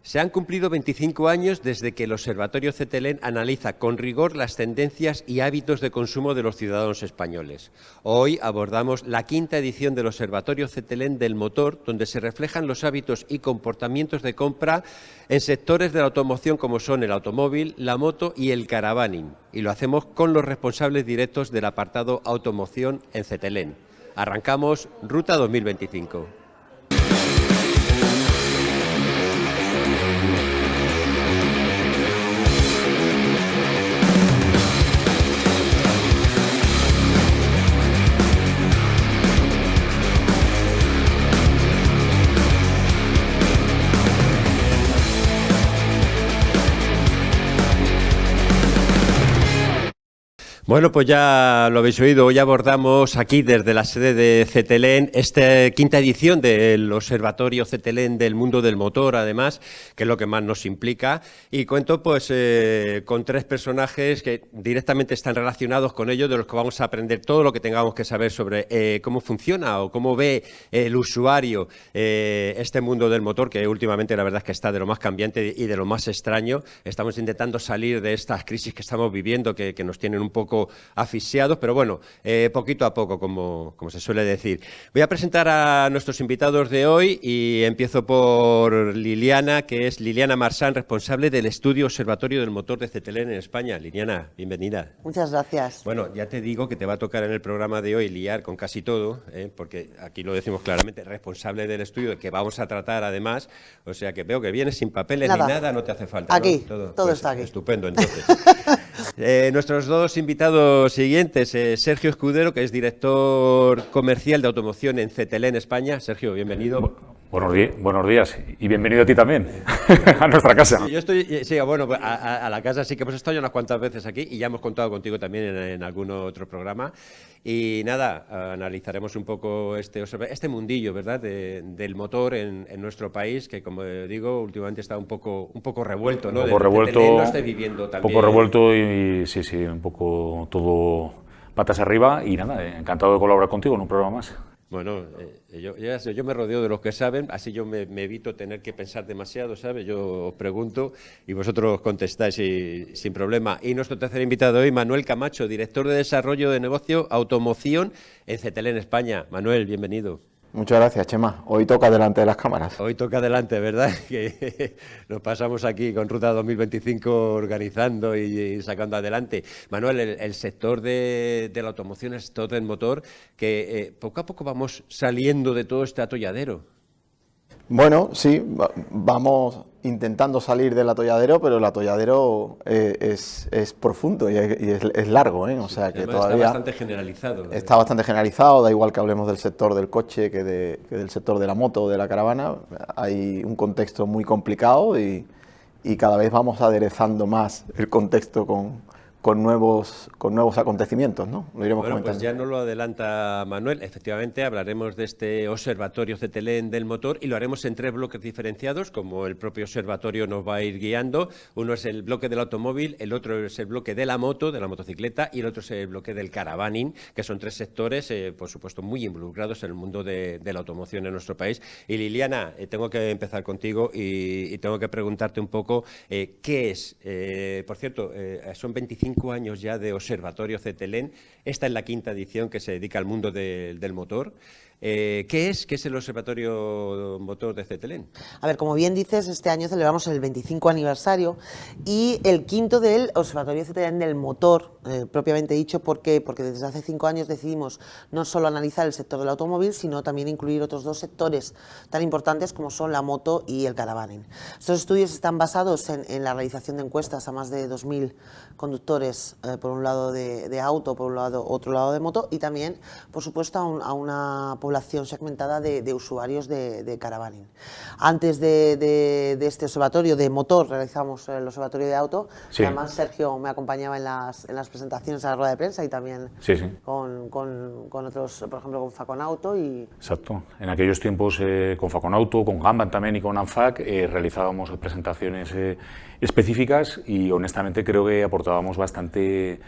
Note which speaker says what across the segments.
Speaker 1: Se han cumplido 25 años desde que el Observatorio CETELEN analiza con rigor las tendencias y hábitos de consumo de los ciudadanos españoles. Hoy abordamos la quinta edición del Observatorio CETELEN del motor, donde se reflejan los hábitos y comportamientos de compra en sectores de la automoción como son el automóvil, la moto y el caravaning. Y lo hacemos con los responsables directos del apartado automoción en CETELEN. Arrancamos Ruta 2025. Bueno, pues ya lo habéis oído, hoy abordamos aquí desde la sede de CETELEN esta quinta edición del Observatorio CETELEN del mundo del motor, además, que es lo que más nos implica, y cuento pues con tres personajes que directamente están relacionados con ello, de los que vamos a aprender todo lo que tengamos que saber sobre cómo funciona o cómo ve el usuario este mundo del motor, que últimamente la verdad es que está de lo más cambiante y de lo más extraño. Estamos intentando salir de estas crisis que estamos viviendo, que nos tienen un poco asfixiados, pero bueno, poquito a poco, como se suele decir. Voy a presentar a nuestros invitados de hoy y empiezo por Liliana, que es Liliana Marsán, responsable del estudio Observatorio del Motor de CETELEN en España. Liliana, bienvenida.
Speaker 2: Muchas gracias.
Speaker 1: Bueno, ya te digo que te va a tocar en el programa de hoy liar con casi todo, porque aquí lo decimos claramente, responsable del estudio que vamos a tratar además, o sea que veo que vienes sin papeles ni nada, no te hace falta.
Speaker 2: Aquí,
Speaker 1: ¿no?
Speaker 2: todo está aquí.
Speaker 1: Estupendo, entonces. Nuestros dos invitados siguientes, Sergio Escudero, que es director comercial de automoción en CETELEN España. Sergio, bienvenido.
Speaker 3: Buenos días y bienvenido a ti también, a nuestra casa.
Speaker 1: Yo estoy, sí, bueno, a la casa sí que hemos estado ya unas cuantas veces aquí y ya hemos contado contigo también en algún otro programa. Y nada, analizaremos un poco este mundillo, ¿verdad?, del motor en nuestro país, que como digo, últimamente está un poco revuelto, ¿no?
Speaker 3: Un poco revuelto,
Speaker 1: lo estoy viviendo también.
Speaker 3: Un poco revuelto y sí, un poco todo patas arriba y nada, encantado de colaborar contigo en un programa más.
Speaker 1: Bueno, yo me rodeo de los que saben, así yo me evito tener que pensar demasiado, ¿sabes? Yo os pregunto y vosotros contestáis sin problema. Y nuestro tercer invitado hoy, Manuel Camacho, director de Desarrollo de Negocio Automoción en CETELEN España. Manuel, bienvenido.
Speaker 4: Muchas gracias, Chema. Hoy toca delante de las cámaras.
Speaker 1: Hoy toca delante, ¿verdad? Que nos pasamos aquí con Ruta 2025 organizando y sacando adelante. Manuel, el sector de la automoción, el sector del motor, que poco a poco vamos saliendo de todo este atolladero.
Speaker 4: Bueno, sí, vamos intentando salir del atolladero, pero el atolladero es profundo y es largo, ¿eh? O sea que todavía
Speaker 1: está bastante generalizado, ¿no?
Speaker 4: Está bastante generalizado, da igual que hablemos del sector del coche que del sector de la moto o de la caravana. Hay un contexto muy complicado y cada vez vamos aderezando más el contexto con nuevos acontecimientos, ¿no? Lo iremos comentando.
Speaker 1: Pues ya nos lo adelanta Manuel. Efectivamente, hablaremos de este Observatorio CETELEN del motor y lo haremos en tres bloques diferenciados, como el propio observatorio nos va a ir guiando. Uno es el bloque del automóvil, el otro es el bloque de la moto, de la motocicleta, y el otro es el bloque del caravaning, que son tres sectores, por supuesto, muy involucrados en el mundo de la automoción en nuestro país. Y Liliana, tengo que empezar contigo y tengo que preguntarte un poco qué es. Por cierto, son 25 años ya de Observatorio CETELEN. Esta es la quinta edición que se dedica al mundo del motor. ¿Qué es el Observatorio Motor de CETELEN?
Speaker 2: A ver, como bien dices, este año celebramos el 25 aniversario y el quinto del Observatorio CETELEN del motor, propiamente dicho. ¿Por qué? Porque desde hace 5 años decidimos no solo analizar el sector del automóvil, sino también incluir otros dos sectores tan importantes como son la moto y el caravaning. Estos estudios están basados en la realización de encuestas a más de 2.000 conductores, por un lado de auto, por otro lado de moto, y también, por supuesto, a una población segmentada de usuarios de caravaning. Antes de este observatorio de motor realizamos el observatorio de auto, sí. Además Sergio me acompañaba en las presentaciones a la rueda de prensa y también con otros, por ejemplo con Faconauto.
Speaker 3: Exacto, en aquellos tiempos con Faconauto, con Gamban también y con ANFAC realizábamos presentaciones específicas y honestamente creo que aportábamos bastante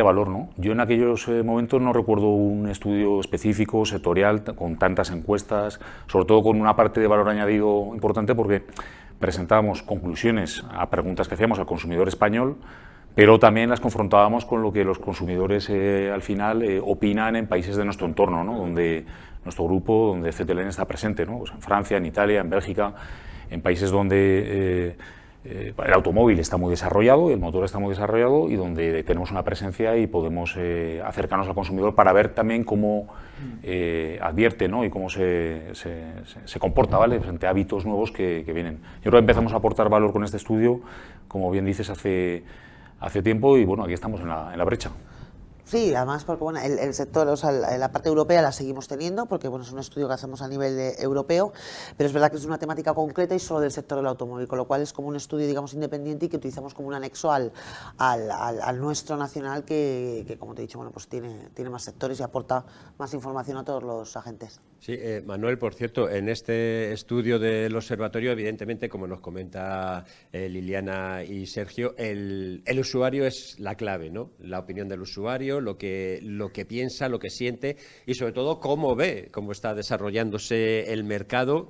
Speaker 3: valor, ¿no? Yo en aquellos momentos no recuerdo un estudio específico, sectorial, con tantas encuestas, sobre todo con una parte de valor añadido importante, porque presentábamos conclusiones a preguntas que hacíamos al consumidor español, pero también las confrontábamos con lo que los consumidores al final opinan en países de nuestro entorno, ¿no? Donde nuestro grupo, donde CTLN está presente, ¿no? Pues en Francia, en Italia, en Bélgica, en países donde el automóvil está muy desarrollado, el motor está muy desarrollado y donde tenemos una presencia y podemos acercarnos al consumidor para ver también cómo advierte, ¿no? Y cómo se comporta, ¿vale? Frente a hábitos nuevos que vienen. Yo creo que empezamos a aportar valor con este estudio, como bien dices, hace tiempo y bueno, aquí estamos en la brecha.
Speaker 2: Sí, además porque bueno, el sector, o sea, la parte europea la seguimos teniendo porque bueno, es un estudio que hacemos a nivel europeo, pero es verdad que es una temática concreta y solo del sector del automóvil, con lo cual es como un estudio, digamos, independiente y que utilizamos como un anexo al nuestro nacional que, como te he dicho, bueno, pues tiene más sectores y aporta más información a todos los agentes.
Speaker 1: Sí, Manuel, por cierto, en este estudio del observatorio, evidentemente, como nos comenta Liliana y Sergio, el usuario es la clave, ¿no? La opinión del usuario, lo que piensa, lo que siente y sobre todo cómo ve, cómo está desarrollándose el mercado,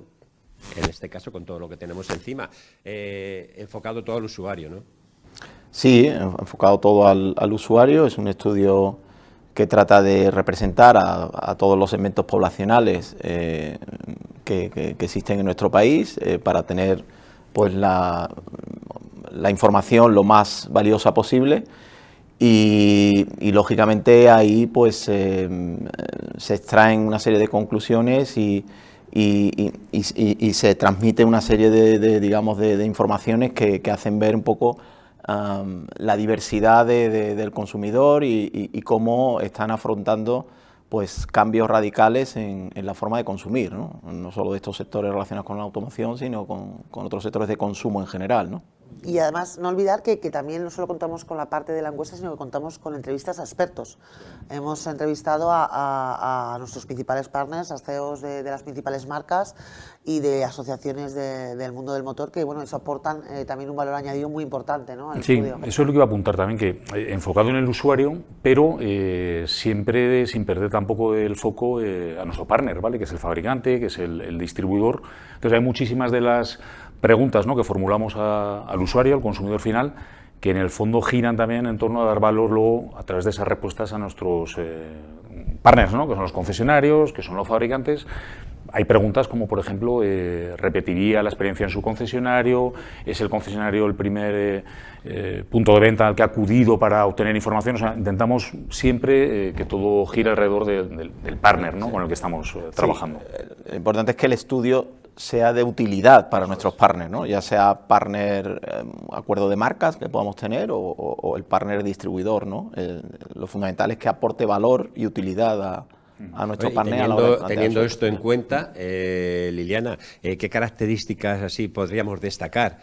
Speaker 1: en este caso con todo lo que tenemos encima, enfocado todo al usuario, ¿no?
Speaker 4: Sí, enfocado todo al usuario. Es un estudio que trata de representar a todos los segmentos poblacionales que existen en nuestro país para tener pues la información lo más valiosa posible y lógicamente ahí pues se extraen una serie de conclusiones y se transmite una serie de informaciones que hacen ver un poco la diversidad del consumidor y cómo están afrontando pues cambios radicales en la forma de consumir, ¿no? No solo de estos sectores relacionados con la automoción, sino con otros sectores de consumo en general, ¿no?
Speaker 2: Y además no olvidar que también no solo contamos con la parte de la encuesta, sino que contamos con entrevistas a expertos. Hemos entrevistado a nuestros principales partners, a CEOs de las principales marcas y de asociaciones del mundo del motor, que bueno, eso aportan también un valor añadido muy importante, ¿no? Al estudio.
Speaker 3: Eso es lo que iba a apuntar también, que enfocado en el usuario, pero siempre sin perder tampoco el foco a nuestro partner, ¿vale? Que es el fabricante, que es el distribuidor. Entonces hay muchísimas de las preguntas, ¿no?, que formulamos al usuario, al consumidor final, que en el fondo giran también en torno a dar valor luego a través de esas respuestas a nuestros partners, ¿no?, que son los concesionarios, que son los fabricantes. Hay preguntas como, por ejemplo, ¿repetiría la experiencia en su concesionario? ¿Es el concesionario el primer punto de venta al que ha acudido para obtener información? O sea, intentamos siempre que todo gire alrededor del partner, ¿no?, con el que estamos trabajando.
Speaker 4: Lo importante es que el estudio sea de utilidad para nuestros partners, ¿no? Ya sea partner acuerdo de marcas que podamos tener o el partner distribuidor, ¿no? Lo fundamental es que aporte valor y utilidad a nuestro partner.
Speaker 1: Teniendo esto en cuenta, Liliana, ¿qué características así podríamos destacar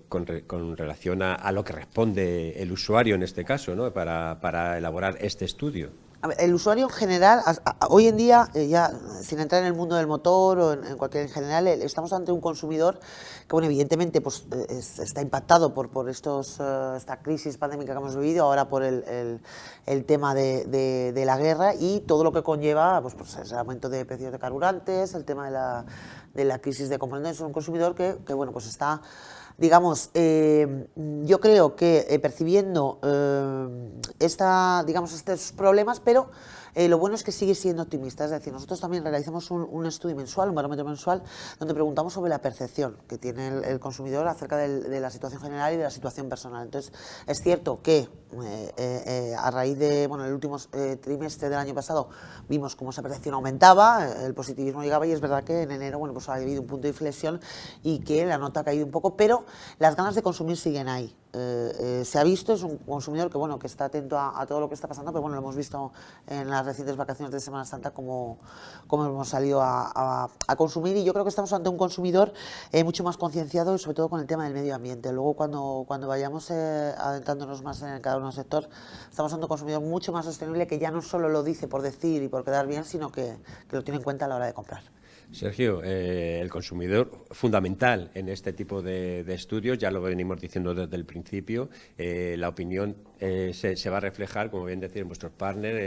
Speaker 1: con relación a lo que responde el usuario en este caso, ¿no?, para elaborar este estudio?
Speaker 2: A ver, el usuario en general, hoy en día, ya sin entrar en el mundo del motor o en cualquier en general, estamos ante un consumidor que, bueno, evidentemente pues, está impactado por esta crisis pandémica que hemos vivido, ahora por el tema de la guerra y todo lo que conlleva pues el aumento de precios de carburantes, el tema de la crisis de componentes. Es un consumidor que bueno, pues está, digamos, yo creo que percibiendo estos problemas, pero lo bueno es que sigue siendo optimista. Es decir, nosotros también realizamos un estudio mensual, un barómetro mensual, donde preguntamos sobre la percepción que tiene el consumidor acerca de la situación general y de la situación personal. Entonces, es cierto que a raíz de, bueno, el último trimestre del año pasado vimos cómo esa percepción aumentaba, el positivismo llegaba y es verdad que en enero, bueno, pues ha habido un punto de inflexión y que la nota ha caído un poco, pero las ganas de consumir siguen ahí. Se ha visto, es un consumidor que, bueno, que está atento a todo lo que está pasando, pero bueno, lo hemos visto en las recientes vacaciones de Semana Santa como hemos salido a consumir, y yo creo que estamos ante un consumidor mucho más concienciado y sobre todo con el tema del medio ambiente. Luego cuando vayamos adentrándonos más en cada uno del sector, estamos ante un consumidor mucho más sostenible que ya no solo lo dice por decir y por quedar bien, sino que lo tiene en cuenta a la hora de comprar.
Speaker 1: Sergio, el consumidor fundamental en este tipo de estudios, ya lo venimos diciendo desde el principio, la opinión se va a reflejar, como bien decían vuestros partners,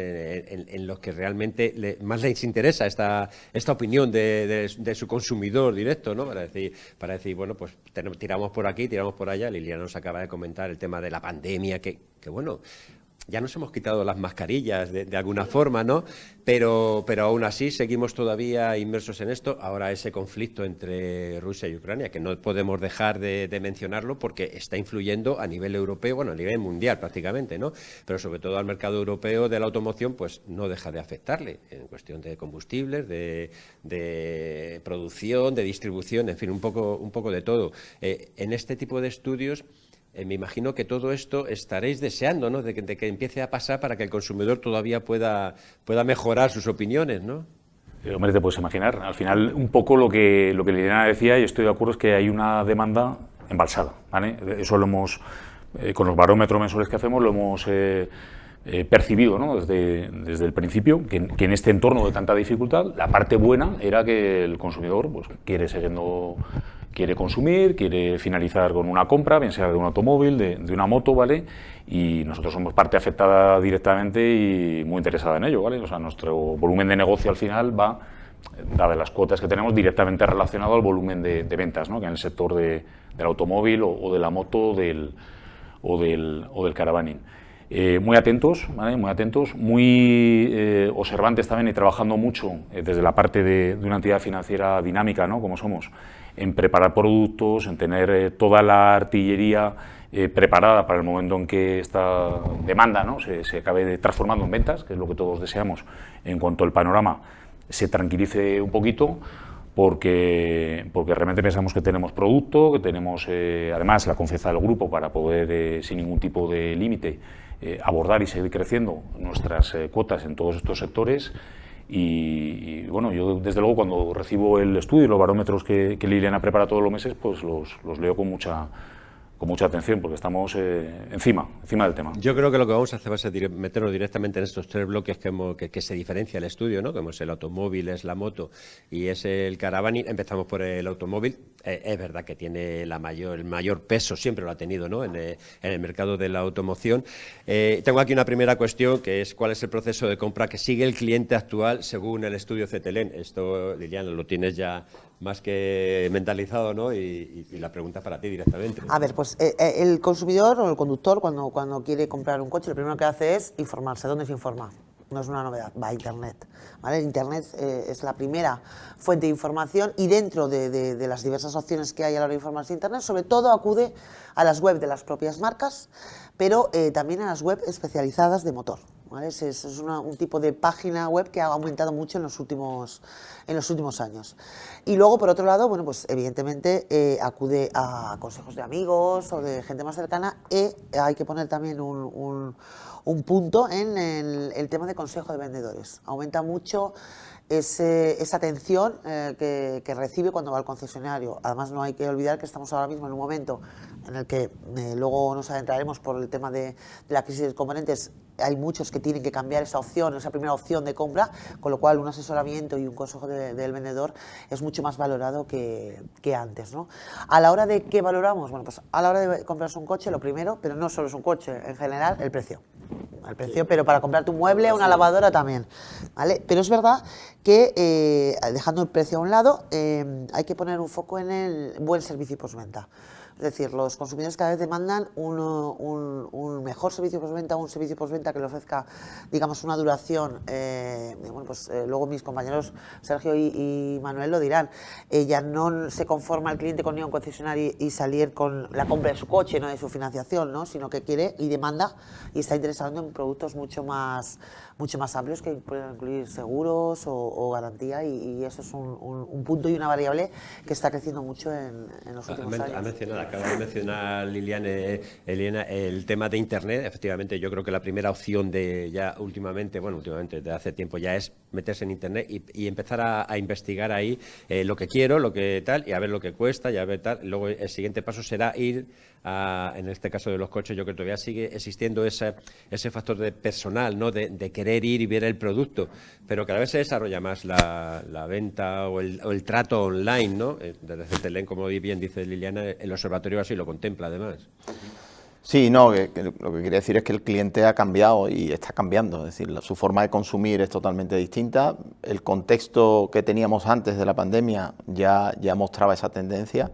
Speaker 1: en los que realmente más les interesa esta opinión de su consumidor directo, ¿no? Para decir, bueno, pues tiramos por aquí, tiramos por allá. Liliana nos acaba de comentar el tema de la pandemia, que bueno, ya nos hemos quitado las mascarillas de alguna forma, ¿no? Pero aún así seguimos todavía inmersos en esto. Ahora ese conflicto entre Rusia y Ucrania, que no podemos dejar de mencionarlo porque está influyendo a nivel europeo, bueno, a nivel mundial prácticamente, ¿no? Pero sobre todo al mercado europeo de la automoción, pues no deja de afectarle en cuestión de combustibles, de producción, de distribución, en fin, un poco de todo. En este tipo de estudios, me imagino que todo esto estaréis deseando, ¿no? De que empiece a pasar para que el consumidor todavía pueda mejorar sus opiniones, ¿no?
Speaker 3: Hombre, te puedes imaginar. Al final, un poco lo que Liliana decía, y estoy de acuerdo, es que hay una demanda embalsada, ¿vale? Eso lo hemos, con los barómetros mensuales que hacemos, lo hemos percibido, ¿no? desde el principio, que en este entorno de tanta dificultad, la parte buena era que el consumidor pues, quiere consumir, quiere finalizar con una compra, bien sea de un automóvil, de una moto, ¿vale? Y nosotros somos parte afectada directamente y muy interesada en ello, ¿vale? O sea, nuestro volumen de negocio al final va, dadas las cuotas que tenemos, directamente relacionado al volumen de ventas, ¿no? Que en el sector del automóvil o de la moto o del caravaning. Muy atentos, ¿vale? Muy atentos, muy observantes también y trabajando mucho desde la parte de una entidad financiera dinámica, ¿no? Como somos, en preparar productos, en tener toda la artillería preparada para el momento en que esta demanda, ¿no? se acabe transformando en ventas, que es lo que todos deseamos, en cuanto el panorama se tranquilice un poquito, porque realmente pensamos que tenemos producto, que tenemos además la confianza del grupo para poder, sin ningún tipo de límite, abordar y seguir creciendo nuestras cuotas en todos estos sectores. Y bueno, yo desde luego cuando recibo el estudio y los barómetros que Liliana prepara todos los meses, pues los leo con mucha atención, porque estamos encima del tema.
Speaker 1: Yo creo que lo que vamos a hacer va a ser meternos directamente en estos tres bloques que se diferencia el estudio, ¿no? Como es el automóvil, es la moto y es el caravaning. Empezamos por el automóvil. Es verdad que tiene el mayor peso, siempre lo ha tenido, ¿no? En el mercado de la automoción. Tengo aquí una primera cuestión, que es cuál es el proceso de compra que sigue el cliente actual según el estudio CETELEN. Esto, Liliana, lo tienes ya más que mentalizado, ¿no? Y la pregunta es para ti directamente.
Speaker 2: A ver, pues el consumidor o el conductor cuando quiere comprar un coche, lo primero que hace es informarse. ¿Dónde se informa? No es una novedad, va a Internet, ¿vale? Internet es la primera fuente de información y dentro de las diversas opciones que hay a la hora de informarse de Internet, sobre todo acude a las web de las propias marcas, pero también a las web especializadas de motor. ¿Vale? Es un tipo de página web que ha aumentado mucho en los últimos años. Y luego, por otro lado, bueno, pues evidentemente acude a consejos de amigos o de gente más cercana y hay que poner también un punto en el tema de consejo de vendedores. Aumenta mucho esa atención que recibe cuando va al concesionario. Además, no hay que olvidar que estamos ahora mismo en un momento en el que luego nos adentraremos por el tema de la crisis de componentes. Hay muchos que tienen que cambiar esa opción, esa primera opción de compra, con lo cual un asesoramiento y un consejo del vendedor es mucho más valorado que antes, ¿no? A la hora de qué valoramos, bueno, pues a la hora de comprarse un coche, lo primero, pero no solo es un coche, en general, el precio. El precio, pero para comprarte un mueble, una lavadora también, ¿vale? Pero es verdad que, dejando el precio a un lado, hay que poner un foco en el buen servicio y postventa. Es decir, los consumidores cada vez demandan un mejor servicio postventa, un servicio postventa que le ofrezca, digamos, una duración. Bueno, pues luego mis compañeros Sergio y Manuel lo dirán. Ya no se conforma el cliente con ir a un concesionario y salir con la compra de su coche, no de su financiación, ¿no? Sino que quiere y demanda y está interesado en productos mucho más amplios que pueden incluir seguros o garantía y eso es un punto y una variable que está creciendo mucho en los últimos años.
Speaker 1: Ha mencionado acaba de mencionar Elena, el tema de Internet. Efectivamente, yo creo que la primera opción de ya últimamente, desde hace tiempo ya es meterse en Internet y empezar a investigar ahí lo que quiero, lo que tal, y a ver lo que cuesta, y a ver tal. Luego el siguiente paso será ir en este caso de los coches, yo creo que todavía sigue existiendo ese factor de personal, ¿no? De querer ir y ver el producto, pero cada vez se desarrolla más la venta o el trato online, ¿no? Desde CTLN, como bien dice Liliana, el observatorio así lo contempla además.
Speaker 4: Sí, no, que lo que quería decir es que el cliente ha cambiado y está cambiando, es decir, su forma de consumir es totalmente distinta. El contexto que teníamos antes de la pandemia ya mostraba esa tendencia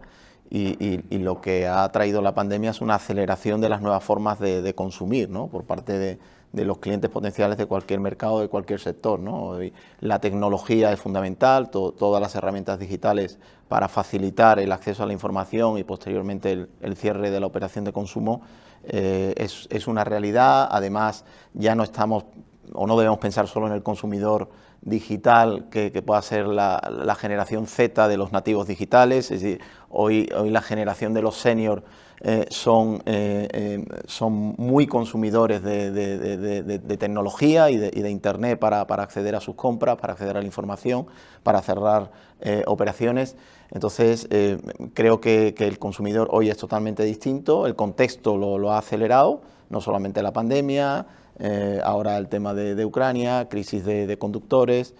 Speaker 4: y lo que ha traído la pandemia es una aceleración de las nuevas formas de consumir, ¿no? Por parte de los clientes potenciales de cualquier mercado, de cualquier sector, ¿no? La tecnología es fundamental, todas las herramientas digitales para facilitar el acceso a la información y posteriormente el cierre de la operación de consumo es una realidad. Además, ya no estamos o no debemos pensar solo en el consumidor digital que pueda ser la generación Z de los nativos digitales, es decir, hoy la generación de los seniors son muy consumidores de tecnología y de Internet para acceder a sus compras, para acceder a la información, para cerrar operaciones. Entonces, creo que el consumidor hoy es totalmente distinto, el contexto lo ha acelerado, no solamente la pandemia, ahora el tema de Ucrania, crisis de conductores,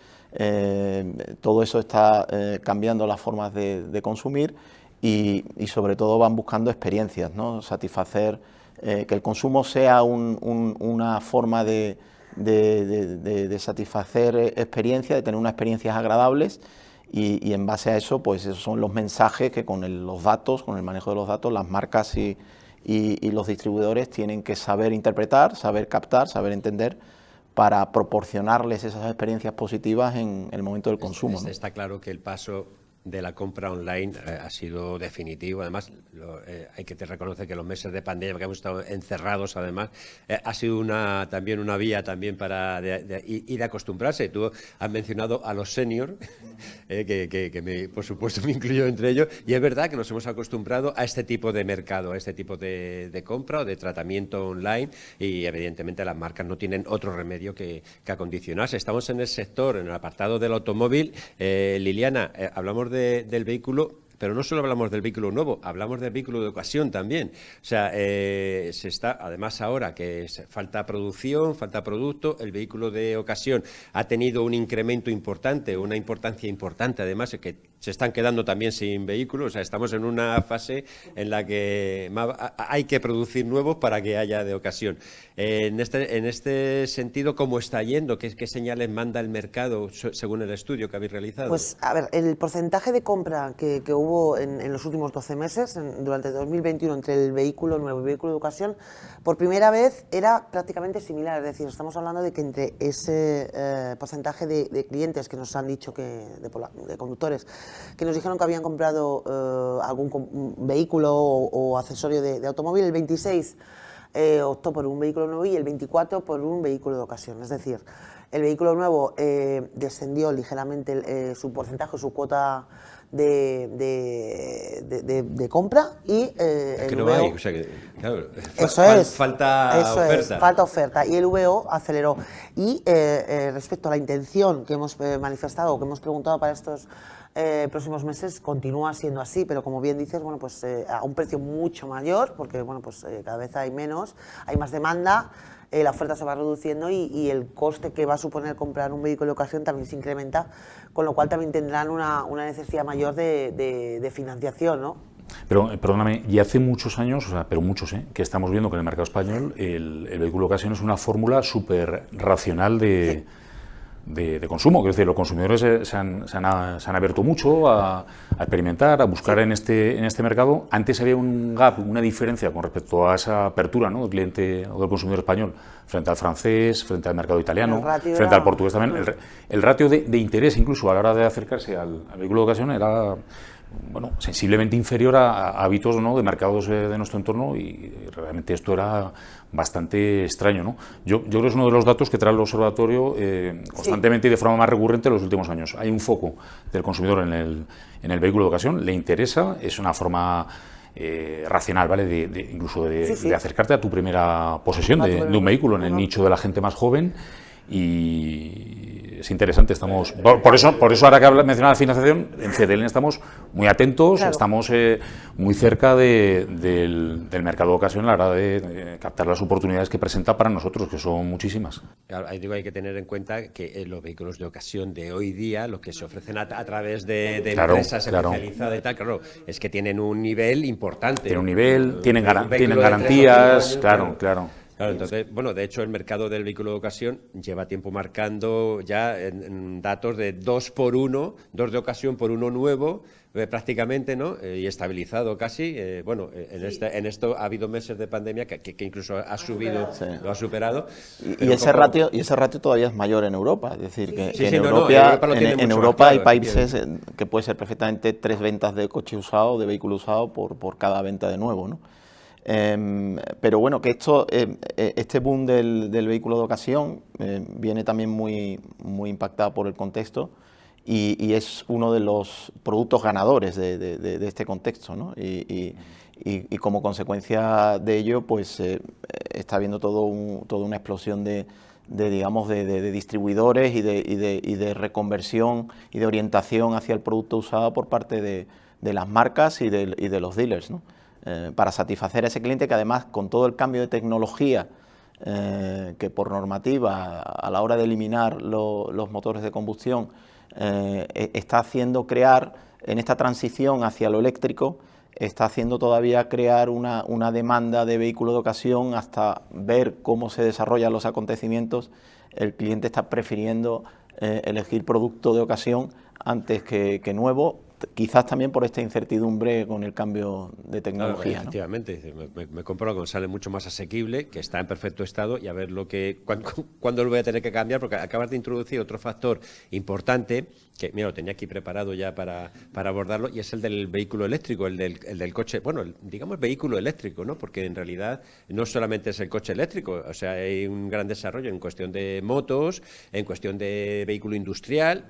Speaker 4: todo eso está cambiando las formas de consumir y sobre todo van buscando experiencias, ¿no? Satisfacer, que el consumo sea una forma de satisfacer experiencias, de tener unas experiencias agradables y en base a eso, pues esos son los mensajes que con los datos, con el manejo de los datos, las marcas y los distribuidores tienen que saber interpretar, saber captar, saber entender para proporcionarles esas experiencias positivas en el momento del consumo, ¿no?
Speaker 1: Está claro que el paso de la compra online ha sido definitivo. Además, hay que reconocer que los meses de pandemia que hemos estado encerrados, además, ha sido también una vía también para ir a acostumbrarse. Tú has mencionado a los seniors, por supuesto me incluyo entre ellos, y es verdad que nos hemos acostumbrado a este tipo de mercado, a este tipo de compra o de tratamiento online y evidentemente las marcas no tienen otro remedio que acondicionarse. Estamos en el sector, en el apartado del automóvil. Liliana, hablamos del vehículo, pero no solo hablamos del vehículo nuevo, hablamos del vehículo de ocasión también. O sea, además ahora que falta producción, falta producto, el vehículo de ocasión ha tenido un incremento importante, una importancia importante, además, que se están quedando también sin vehículos. O sea, estamos en una fase en la que hay que producir nuevos para que haya de ocasión. En este sentido, ¿cómo está yendo? ¿Qué señales manda el mercado según el estudio que habéis realizado?
Speaker 2: Pues, a ver, el porcentaje de compra que hubo en los últimos 12 meses, durante 2021, entre el vehículo nuevo y el vehículo de ocasión, por primera vez era prácticamente similar. Es decir, estamos hablando de que entre ese porcentaje de clientes que nos han dicho, de conductores, que nos dijeron que habían comprado algún vehículo o accesorio de automóvil, el 26 optó por un vehículo nuevo y el 24 por un vehículo de ocasión. Es decir, el vehículo nuevo descendió ligeramente su porcentaje, su cuota de compra y
Speaker 1: es que no hay, o sea que, claro,
Speaker 2: falta oferta. Falta oferta y el VO aceleró. Y respecto a la intención que hemos manifestado o que hemos preguntado para estos próximos meses, continúa siendo así, pero como bien dices, bueno, pues a un precio mucho mayor, porque bueno, pues cada vez hay más demanda. La oferta se va reduciendo y el coste que va a suponer comprar un vehículo de ocasión también se incrementa, con lo cual también tendrán una necesidad mayor de financiación, ¿no?
Speaker 3: Pero, perdóname, y hace muchos años, o sea, pero muchos, que estamos viendo que en el mercado español el vehículo de ocasión es una fórmula súper racional de consumo. Quiero decir, los consumidores se han abierto mucho a experimentar, a buscar en este mercado. Antes había un gap, una diferencia con respecto a esa apertura, ¿no?, del cliente o del consumidor español frente al francés, frente al mercado italiano, frente al portugués también. El ratio de interés, incluso a la hora de acercarse al vehículo de ocasión, era sensiblemente inferior a hábitos, ¿no?, de mercados de nuestro entorno, y realmente esto era bastante extraño, ¿no? Yo creo que es uno de los datos que trae el observatorio constantemente y de forma más recurrente en los últimos años. Hay un foco del consumidor en el vehículo de ocasión, le interesa, es una forma racional, ¿vale? Incluso
Speaker 2: Sí, sí.
Speaker 3: de acercarte a tu primera posesión de un vehículo en el nicho de la gente más joven, y es interesante. Estamos por eso ahora que mencionaba la financiación, en CTLN estamos muy atentos,
Speaker 2: Claro.
Speaker 3: estamos muy cerca del mercado de ocasión a la hora de captar las oportunidades que presenta para nosotros, que son muchísimas.
Speaker 1: Claro, ahí digo, hay que tener en cuenta que los vehículos de ocasión de hoy día, los que se ofrecen a través de
Speaker 3: Claro,
Speaker 1: empresas
Speaker 3: claro.
Speaker 1: especializadas y tal, claro, es que tienen un nivel importante.
Speaker 3: Tienen un nivel, tienen
Speaker 1: Un vehículo de 3 o 5
Speaker 3: garantías,
Speaker 1: años,
Speaker 3: claro.
Speaker 1: Claro, entonces, bueno, de hecho el mercado del vehículo de ocasión lleva tiempo marcando ya en datos de 2 por 1, 2 de ocasión por 1 nuevo, prácticamente, ¿no? Y estabilizado casi. En esto ha habido meses de pandemia que incluso ha subido,
Speaker 4: Sí.
Speaker 1: lo ha superado.
Speaker 4: Y ese ratio todavía es mayor en Europa, es decir, que
Speaker 1: Sí,
Speaker 4: en
Speaker 1: sí, no,
Speaker 4: Europa,
Speaker 1: lo tiene
Speaker 4: en
Speaker 1: mucho más
Speaker 4: Europa hay
Speaker 1: claro,
Speaker 4: países que puede ser perfectamente 3 ventas de coche usado, de vehículo usado por cada venta de nuevo, ¿no? Pero bueno, que este boom del vehículo de ocasión viene también muy impactado por el contexto, y es uno de los productos ganadores de este contexto, ¿no? Y como consecuencia de ello, pues está habiendo toda una explosión digamos, de distribuidores y de reconversión y de orientación hacia el producto usado por parte de las marcas y de los dealers, ¿no? Para satisfacer a ese cliente que, además, con todo el cambio de tecnología que por normativa a la hora de eliminar los motores de combustión está haciendo crear, en esta transición hacia lo eléctrico, está haciendo todavía crear una demanda de vehículo de ocasión. Hasta ver cómo se desarrollan los acontecimientos, el cliente está prefiriendo elegir producto de ocasión antes que nuevo, quizás también por esta incertidumbre con el cambio de tecnología.
Speaker 1: Claro, efectivamente, ¿no? Me compro algo que sale mucho más asequible, que está en perfecto estado, y a ver cuándo lo voy a tener que cambiar, porque acabas de introducir otro factor importante, que mira, lo tenía aquí preparado ya para abordarlo, y es el del vehículo eléctrico, el del coche, bueno, digamos vehículo eléctrico, ¿no? Porque en realidad no solamente es el coche eléctrico, o sea, hay un gran desarrollo en cuestión de motos, en cuestión de vehículo industrial.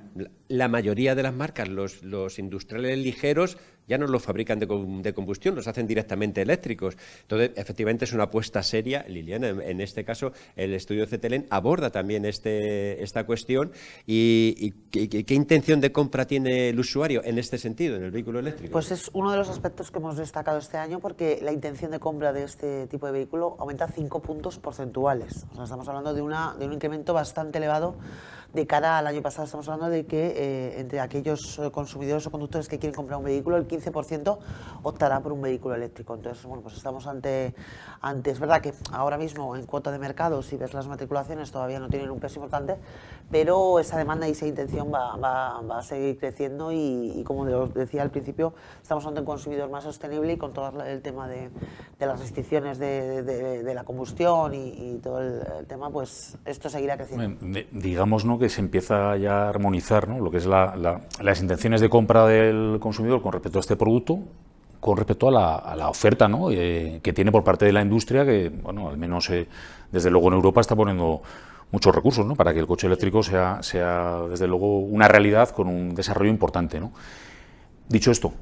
Speaker 1: La mayoría de las marcas, los industriales ligeros, ya no los fabrican de combustión, los hacen directamente eléctricos. Entonces, efectivamente, es una apuesta seria. Liliana, en este caso, el estudio de CTLN aborda también esta cuestión. ¿Y qué intención de compra tiene el usuario en este sentido, en el vehículo eléctrico?
Speaker 2: Pues es uno de los aspectos que hemos destacado este año, porque la intención de compra de este tipo de vehículo aumenta 5 puntos porcentuales. O sea, estamos hablando de un incremento bastante elevado de cara al año pasado. Estamos hablando de que entre aquellos consumidores o conductores que quieren comprar un vehículo, el 15% optará por un vehículo eléctrico. Entonces, bueno, pues estamos ante es verdad que ahora mismo en cuota de mercado, si ves las matriculaciones, todavía no tienen un peso importante, pero esa demanda y esa intención va a seguir creciendo, y como os decía al principio, estamos ante un consumidor más sostenible, y con todo el tema de las restricciones de la combustión y todo el tema, pues esto seguirá creciendo.
Speaker 3: Digamos, ¿no?, que se empieza ya a armonizar, ¿no?, lo que es las intenciones de compra del consumidor con respecto a este producto, con respecto a la oferta, ¿no?, que tiene por parte de la industria, que, bueno, al menos desde luego en Europa está poniendo muchos recursos, ¿no?, para que el coche eléctrico sea desde luego una realidad con un desarrollo importante, ¿no? Dicho esto,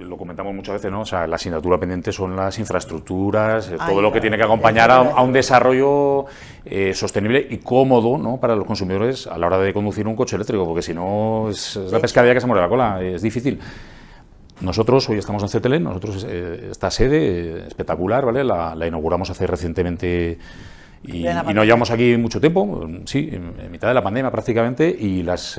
Speaker 3: lo comentamos muchas veces, ¿no? O sea, la asignatura pendiente son las infraestructuras, todo lo que tiene que acompañar a un desarrollo sostenible y cómodo, ¿no?, para los consumidores a la hora de conducir un coche eléctrico, porque si no es la pescadilla que se muere la cola, es difícil. Nosotros hoy estamos en CTLN, nosotros esta sede espectacular, ¿vale? La inauguramos hace recientemente. Y no llevamos aquí mucho tiempo, sí, en mitad de la pandemia prácticamente, y las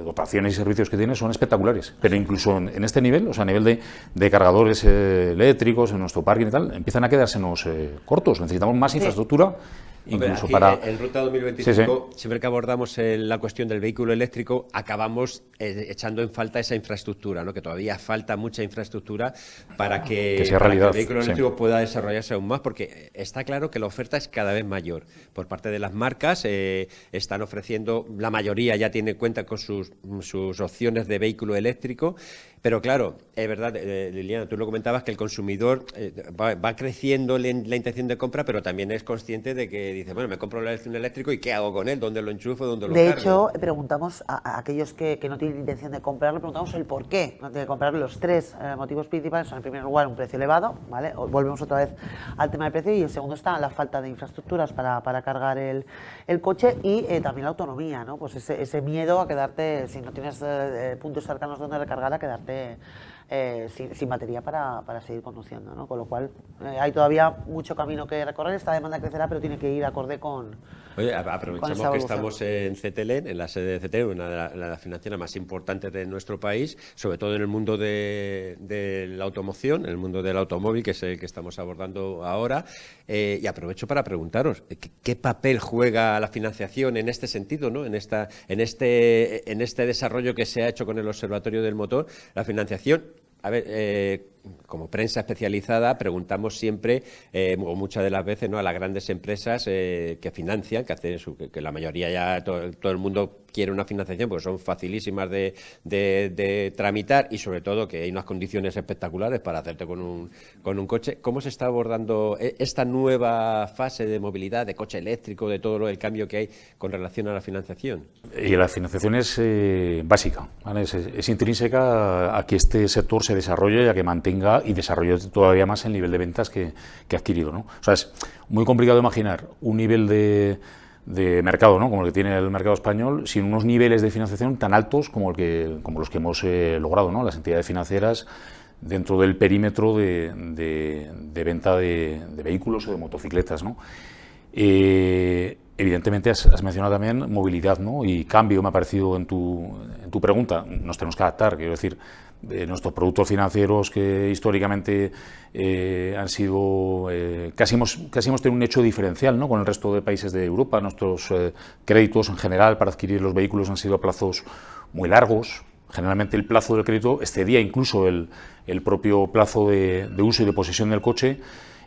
Speaker 3: dotaciones y servicios que tiene son espectaculares. Pero incluso en este nivel, o sea, a nivel de cargadores eléctricos en nuestro parking y tal, empiezan a quedársenos cortos. Necesitamos más infraestructura. Incluso
Speaker 1: aquí,
Speaker 3: para
Speaker 1: en Ruta 2025,
Speaker 3: sí.
Speaker 1: Siempre que abordamos la cuestión del vehículo eléctrico, acabamos echando en falta esa infraestructura, ¿no?, que todavía falta mucha infraestructura para que
Speaker 3: sea realidad,
Speaker 1: el vehículo eléctrico pueda desarrollarse aún más, porque está claro que la oferta es cada vez mayor. Por parte de las marcas están ofreciendo, la mayoría ya tiene cuenta con sus opciones de vehículo eléctrico, Pero claro, es verdad, Liliana, tú lo comentabas, que el consumidor va creciendo la intención de compra, pero también es consciente de que dice, bueno, me compro un eléctrico y ¿qué hago con él? ¿Dónde lo enchufo? ¿Dónde lo cargo?
Speaker 2: De hecho, preguntamos a aquellos que no tienen intención de comprarlo, preguntamos el por qué no tienen que comprarlo. Los tres motivos principales son, en primer lugar, un precio elevado, ¿vale? Volvemos otra vez al tema del precio, y el segundo está la falta de infraestructuras para cargar el coche, y también la autonomía, ¿no? Pues ese miedo a quedarte, si no tienes puntos cercanos donde recargar, a quedarte sin batería para seguir conduciendo, ¿no? Con lo cual hay todavía mucho camino que recorrer. Esta demanda crecerá, pero tiene que ir acorde con...
Speaker 1: Oye, aprovechamos que estamos en CTLén, en la sede de CTLén, una de las financieras más importantes de nuestro país, sobre todo en el mundo de la automoción, en el mundo del automóvil, que es el que estamos abordando ahora, y aprovecho para preguntaros, ¿qué papel juega la financiación en este sentido, ¿no? en este desarrollo que se ha hecho con el Observatorio del Motor? La financiación, a ver, como prensa especializada, preguntamos siempre, o muchas de las veces, ¿no?, a las grandes empresas que financian, que la mayoría ya, todo el mundo quiere una financiación porque son facilísimas de tramitar, y sobre todo que hay unas condiciones espectaculares para hacerte con un coche. ¿Cómo se está abordando esta nueva fase de movilidad, de coche eléctrico, de todo el cambio que hay con relación a la financiación?
Speaker 3: Y la financiación es básica, ¿vale? Es intrínseca a que este sector se desarrolle y a que mantenga y desarrolle todavía más el nivel de ventas que ha adquirido, ¿no? O sea, es muy complicado imaginar un nivel de mercado, ¿no?, como el que tiene el mercado español, sin unos niveles de financiación tan altos como los que hemos logrado, ¿no?, las entidades financieras dentro del perímetro de venta de vehículos o de motocicletas, ¿no? Evidentemente has mencionado también movilidad, ¿no?, y cambio, me ha parecido en tu pregunta. Nos tenemos que adaptar, quiero decir, nuestros productos financieros que históricamente han sido, casi hemos tenido un hecho diferencial, ¿no?, con el resto de países de Europa. Nuestros créditos en general para adquirir los vehículos han sido a plazos muy largos. Generalmente el plazo del crédito excedía incluso el propio plazo de uso y de posesión del coche.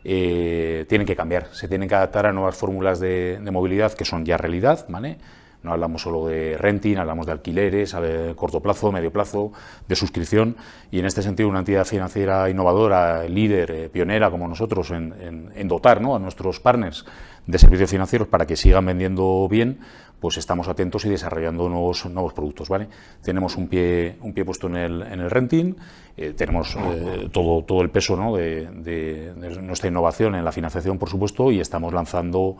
Speaker 3: Tienen que cambiar, se tienen que adaptar a nuevas fórmulas de movilidad que son ya realidad, ¿vale? No hablamos solo de renting, hablamos de alquileres, a corto plazo, medio plazo, de suscripción, y en este sentido una entidad financiera innovadora, líder, pionera como nosotros en dotar, ¿no?, a nuestros partners de servicios financieros para que sigan vendiendo bien, pues estamos atentos y desarrollando nuevos productos, ¿vale? Tenemos un pie puesto en el renting, tenemos todo el peso, ¿no?, de nuestra innovación en la financiación, por supuesto, y estamos lanzando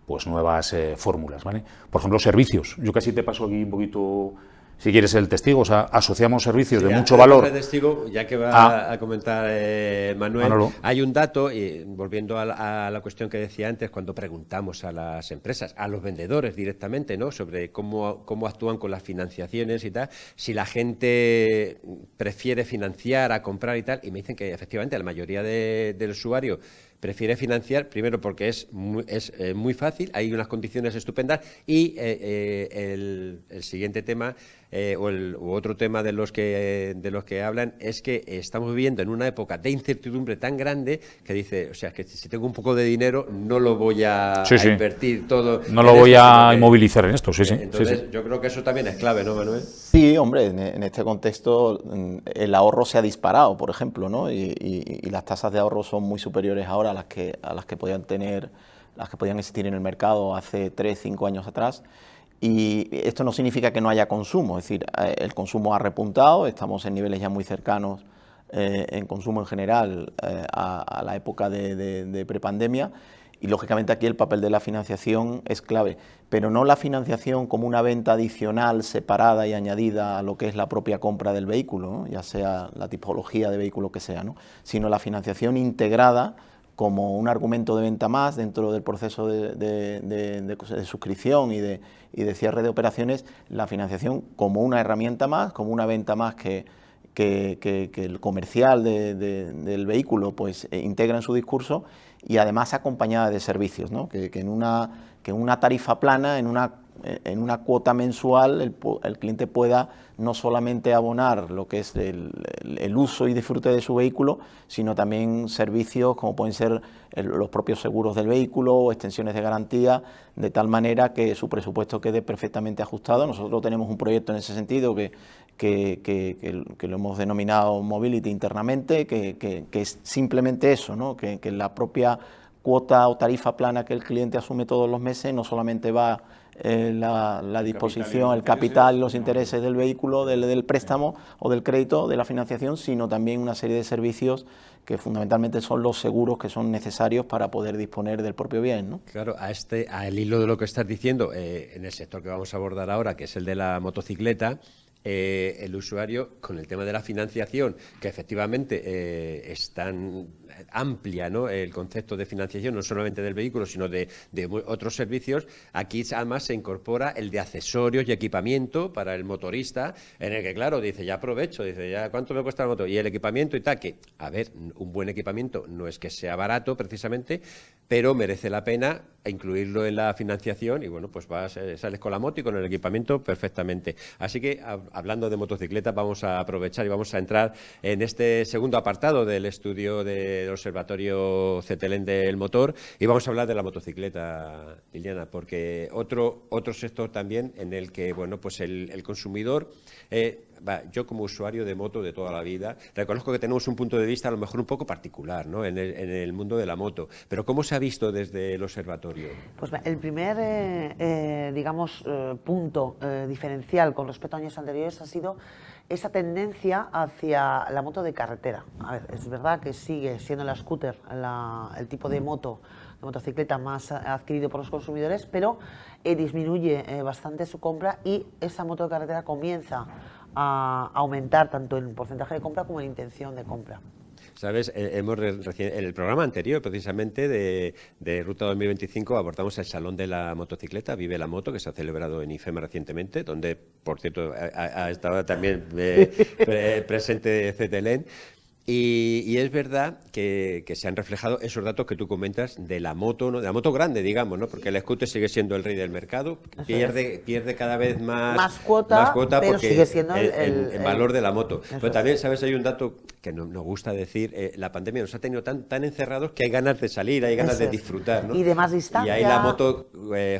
Speaker 3: pues nuevas fórmulas, ¿vale? Por ejemplo, servicios. Yo casi te paso aquí un poquito, si quieres, el testigo. O sea, asociamos servicios de mucho valor.
Speaker 1: Testigo, ya que va a comentar Manuel,
Speaker 3: Manolo.
Speaker 1: Hay un dato, y volviendo a la cuestión que decía antes, cuando preguntamos a las empresas, a los vendedores directamente, ¿no?, sobre cómo actúan con las financiaciones y tal, si la gente prefiere financiar a comprar y tal, y me dicen que efectivamente la mayoría del usuario prefiere financiar, primero porque es muy fácil, hay unas condiciones estupendas, y el siguiente tema, u otro tema de los que hablan, es que estamos viviendo en una época de incertidumbre tan grande que dice, o sea, que si tengo un poco de dinero no lo voy a invertir todo.
Speaker 3: No lo voy a inmovilizar en esto, sí.
Speaker 1: Entonces, yo creo que eso también es clave, ¿no, Manuel?
Speaker 4: Sí, hombre, en este contexto el ahorro se ha disparado, por ejemplo, ¿no? Y las tasas de ahorro son muy superiores ahora a las que podían existir en el mercado hace 3, 5 años atrás. Y esto no significa que no haya consumo, es decir, el consumo ha repuntado, estamos en niveles ya muy cercanos en consumo en general a la época de prepandemia, y lógicamente aquí el papel de la financiación es clave, pero no la financiación como una venta adicional, separada y añadida a lo que es la propia compra del vehículo, ¿no?, ya sea la tipología de vehículo que sea, ¿no?, sino la financiación integrada como un argumento de venta más dentro del proceso de suscripción y de cierre de operaciones, la financiación como una herramienta más, como una venta más que el comercial del vehículo pues integra en su discurso, y además acompañada de servicios, ¿no?, que en una tarifa plana, en una en una cuota mensual el cliente pueda no solamente abonar lo que es el uso y disfrute de su vehículo, sino también servicios como pueden ser los propios seguros del vehículo o extensiones de garantía, de tal manera que su presupuesto quede perfectamente ajustado. Nosotros tenemos un proyecto en ese sentido que lo hemos denominado Mobility internamente, que es simplemente eso, ¿no? Que la propia cuota o tarifa plana que el cliente asume todos los meses no solamente va la disposición, el capital y los intereses del vehículo, del préstamo o del crédito, de la financiación, sino también una serie de servicios que fundamentalmente son los seguros que son necesarios para poder disponer del propio bien, ¿no?
Speaker 1: Claro, al hilo de lo que estás diciendo, en el sector que vamos a abordar ahora, que es el de la motocicleta, el usuario, con el tema de la financiación, que efectivamente es tan amplia, ¿no?, el concepto de financiación, no solamente del vehículo, sino de otros servicios, aquí además se incorpora el de accesorios y equipamiento para el motorista, en el que, claro, dice, ya aprovecho, dice, ya, ¿cuánto me cuesta la moto? Y el equipamiento y tal, que, a ver, un buen equipamiento no es que sea barato, precisamente, pero merece la pena incluirlo en la financiación y, bueno, pues sales con la moto y con el equipamiento perfectamente. Así que, hablando de motocicletas, vamos a aprovechar y vamos a entrar en este segundo apartado del estudio del Observatorio CETELEN del motor y vamos a hablar de la motocicleta, Liliana, porque otro sector también en el que, bueno, pues el consumidor, yo como usuario de moto de toda la vida, reconozco que tenemos un punto de vista a lo mejor un poco particular, ¿no?, en el mundo de la moto, pero ¿cómo se ha visto desde el observatorio?
Speaker 2: Pues el primer, punto diferencial con respecto a años anteriores ha sido esa tendencia hacia la moto de carretera. A ver, es verdad que sigue siendo la scooter el tipo de motocicleta más adquirido por los consumidores, pero disminuye bastante su compra y esa moto de carretera comienza a aumentar tanto en porcentaje de compra como en intención de compra.
Speaker 1: ¿Sabes? En el programa anterior, precisamente, de Ruta 2025, abordamos el Salón de la Motocicleta, Vive la Moto, que se ha celebrado en IFEMA recientemente, donde, por cierto, ha estado también presente CETELEN. Y es verdad que se han reflejado esos datos que tú comentas de la moto, ¿no?, de la moto grande, digamos, ¿no?, porque el scooter sigue siendo el rey del mercado, pierde cada vez más
Speaker 2: cuota pero
Speaker 1: porque
Speaker 2: sigue siendo
Speaker 1: el valor de la moto. Pero también,
Speaker 2: es.
Speaker 1: ¿sabes? Hay un dato que nos gusta decir, la pandemia nos ha tenido tan encerrados que hay ganas de salir, hay ganas de disfrutar, ¿no?
Speaker 2: Y de más distancia.
Speaker 1: Y ahí la moto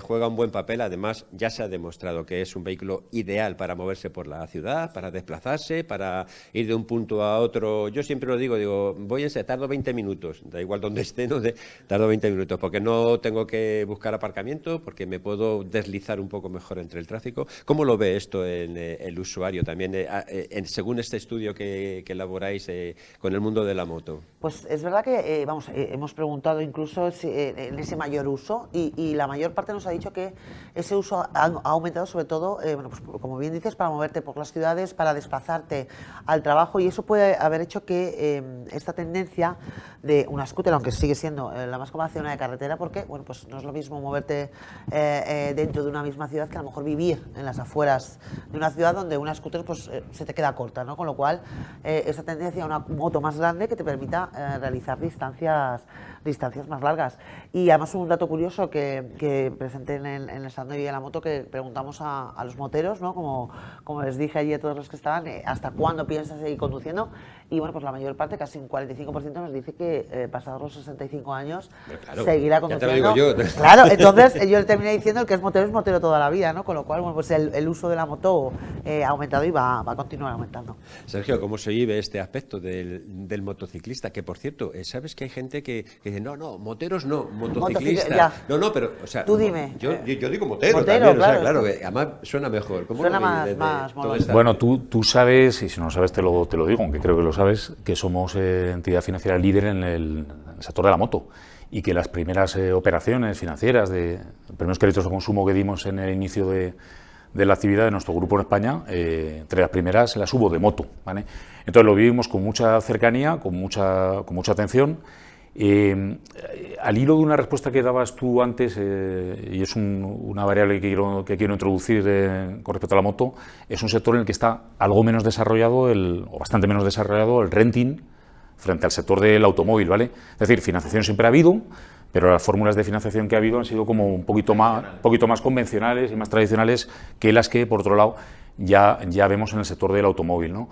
Speaker 1: juega un buen papel, además ya se ha demostrado que es un vehículo ideal para moverse por la ciudad, para desplazarse, para ir de un punto a otro. Yo siempre lo digo, tardo 20 minutos, da igual donde esté, ¿no? Tardo 20 minutos, porque no tengo que buscar aparcamiento, porque me puedo deslizar un poco mejor entre el tráfico. ¿Cómo lo ve esto en el usuario también, según este estudio que elaboráis con el mundo de la moto?
Speaker 2: Pues es verdad que hemos preguntado incluso en ese mayor uso y la mayor parte nos ha dicho que ese uso ha aumentado sobre todo, pues, como bien dices, para moverte por las ciudades, para desplazarte al trabajo, y eso puede haber hecho que esta tendencia de una scooter, aunque sigue siendo la más cómoda, hacia una de carretera, porque bueno, pues no es lo mismo moverte dentro de una misma ciudad que a lo mejor vivir en las afueras de una ciudad donde una scooter pues se te queda corta, ¿no? Con lo cual esta tendencia a una moto más grande que te permita realizar distancias más largas. Y además un dato curioso que presenté en el stand de la moto, que preguntamos a los moteros, ¿no?, como les dije allí a todos los que estaban, ¿hasta cuándo piensas seguir conduciendo? Y bueno, pues la mayor parte, casi un 45%, nos dice que pasados los 65 años seguirá conduciendo.
Speaker 1: Ya te lo digo yo.
Speaker 2: Claro, entonces yo le terminé diciendo el que es motero toda la vida, ¿no? Con lo cual, bueno, pues el uso de la moto ha aumentado y va a continuar aumentando.
Speaker 1: Sergio, ¿cómo se vive este aspecto del motociclista? Que, por cierto, ¿sabes que hay gente que dice, no, moteros no, motociclista? No, pero, o sea,
Speaker 2: tú dime.
Speaker 1: Yo digo motero también, claro, o sea, claro, que además suena mejor. ¿Cómo
Speaker 2: suena más
Speaker 3: bueno, tú sabes, y si no lo sabes te lo digo, aunque creo que lo sabes, que somos entidad financiera líder en el sector de la moto y que las primeras operaciones financieras de primeros créditos de consumo que dimos en el inicio de la actividad de nuestro grupo en España, entre las primeras las hubo de moto, ¿vale? Entonces lo vivimos con mucha cercanía, con mucha atención. Al hilo de una respuesta que dabas tú antes, y es una variable que quiero introducir con respecto a la moto, es un sector en el que está algo menos desarrollado, o bastante menos desarrollado, el renting frente al sector del automóvil, ¿vale? Es decir, financiación siempre ha habido, pero las fórmulas de financiación que ha habido han sido como un poquito más convencionales y más tradicionales que las que, por otro lado, ya vemos en el sector del automóvil, ¿no?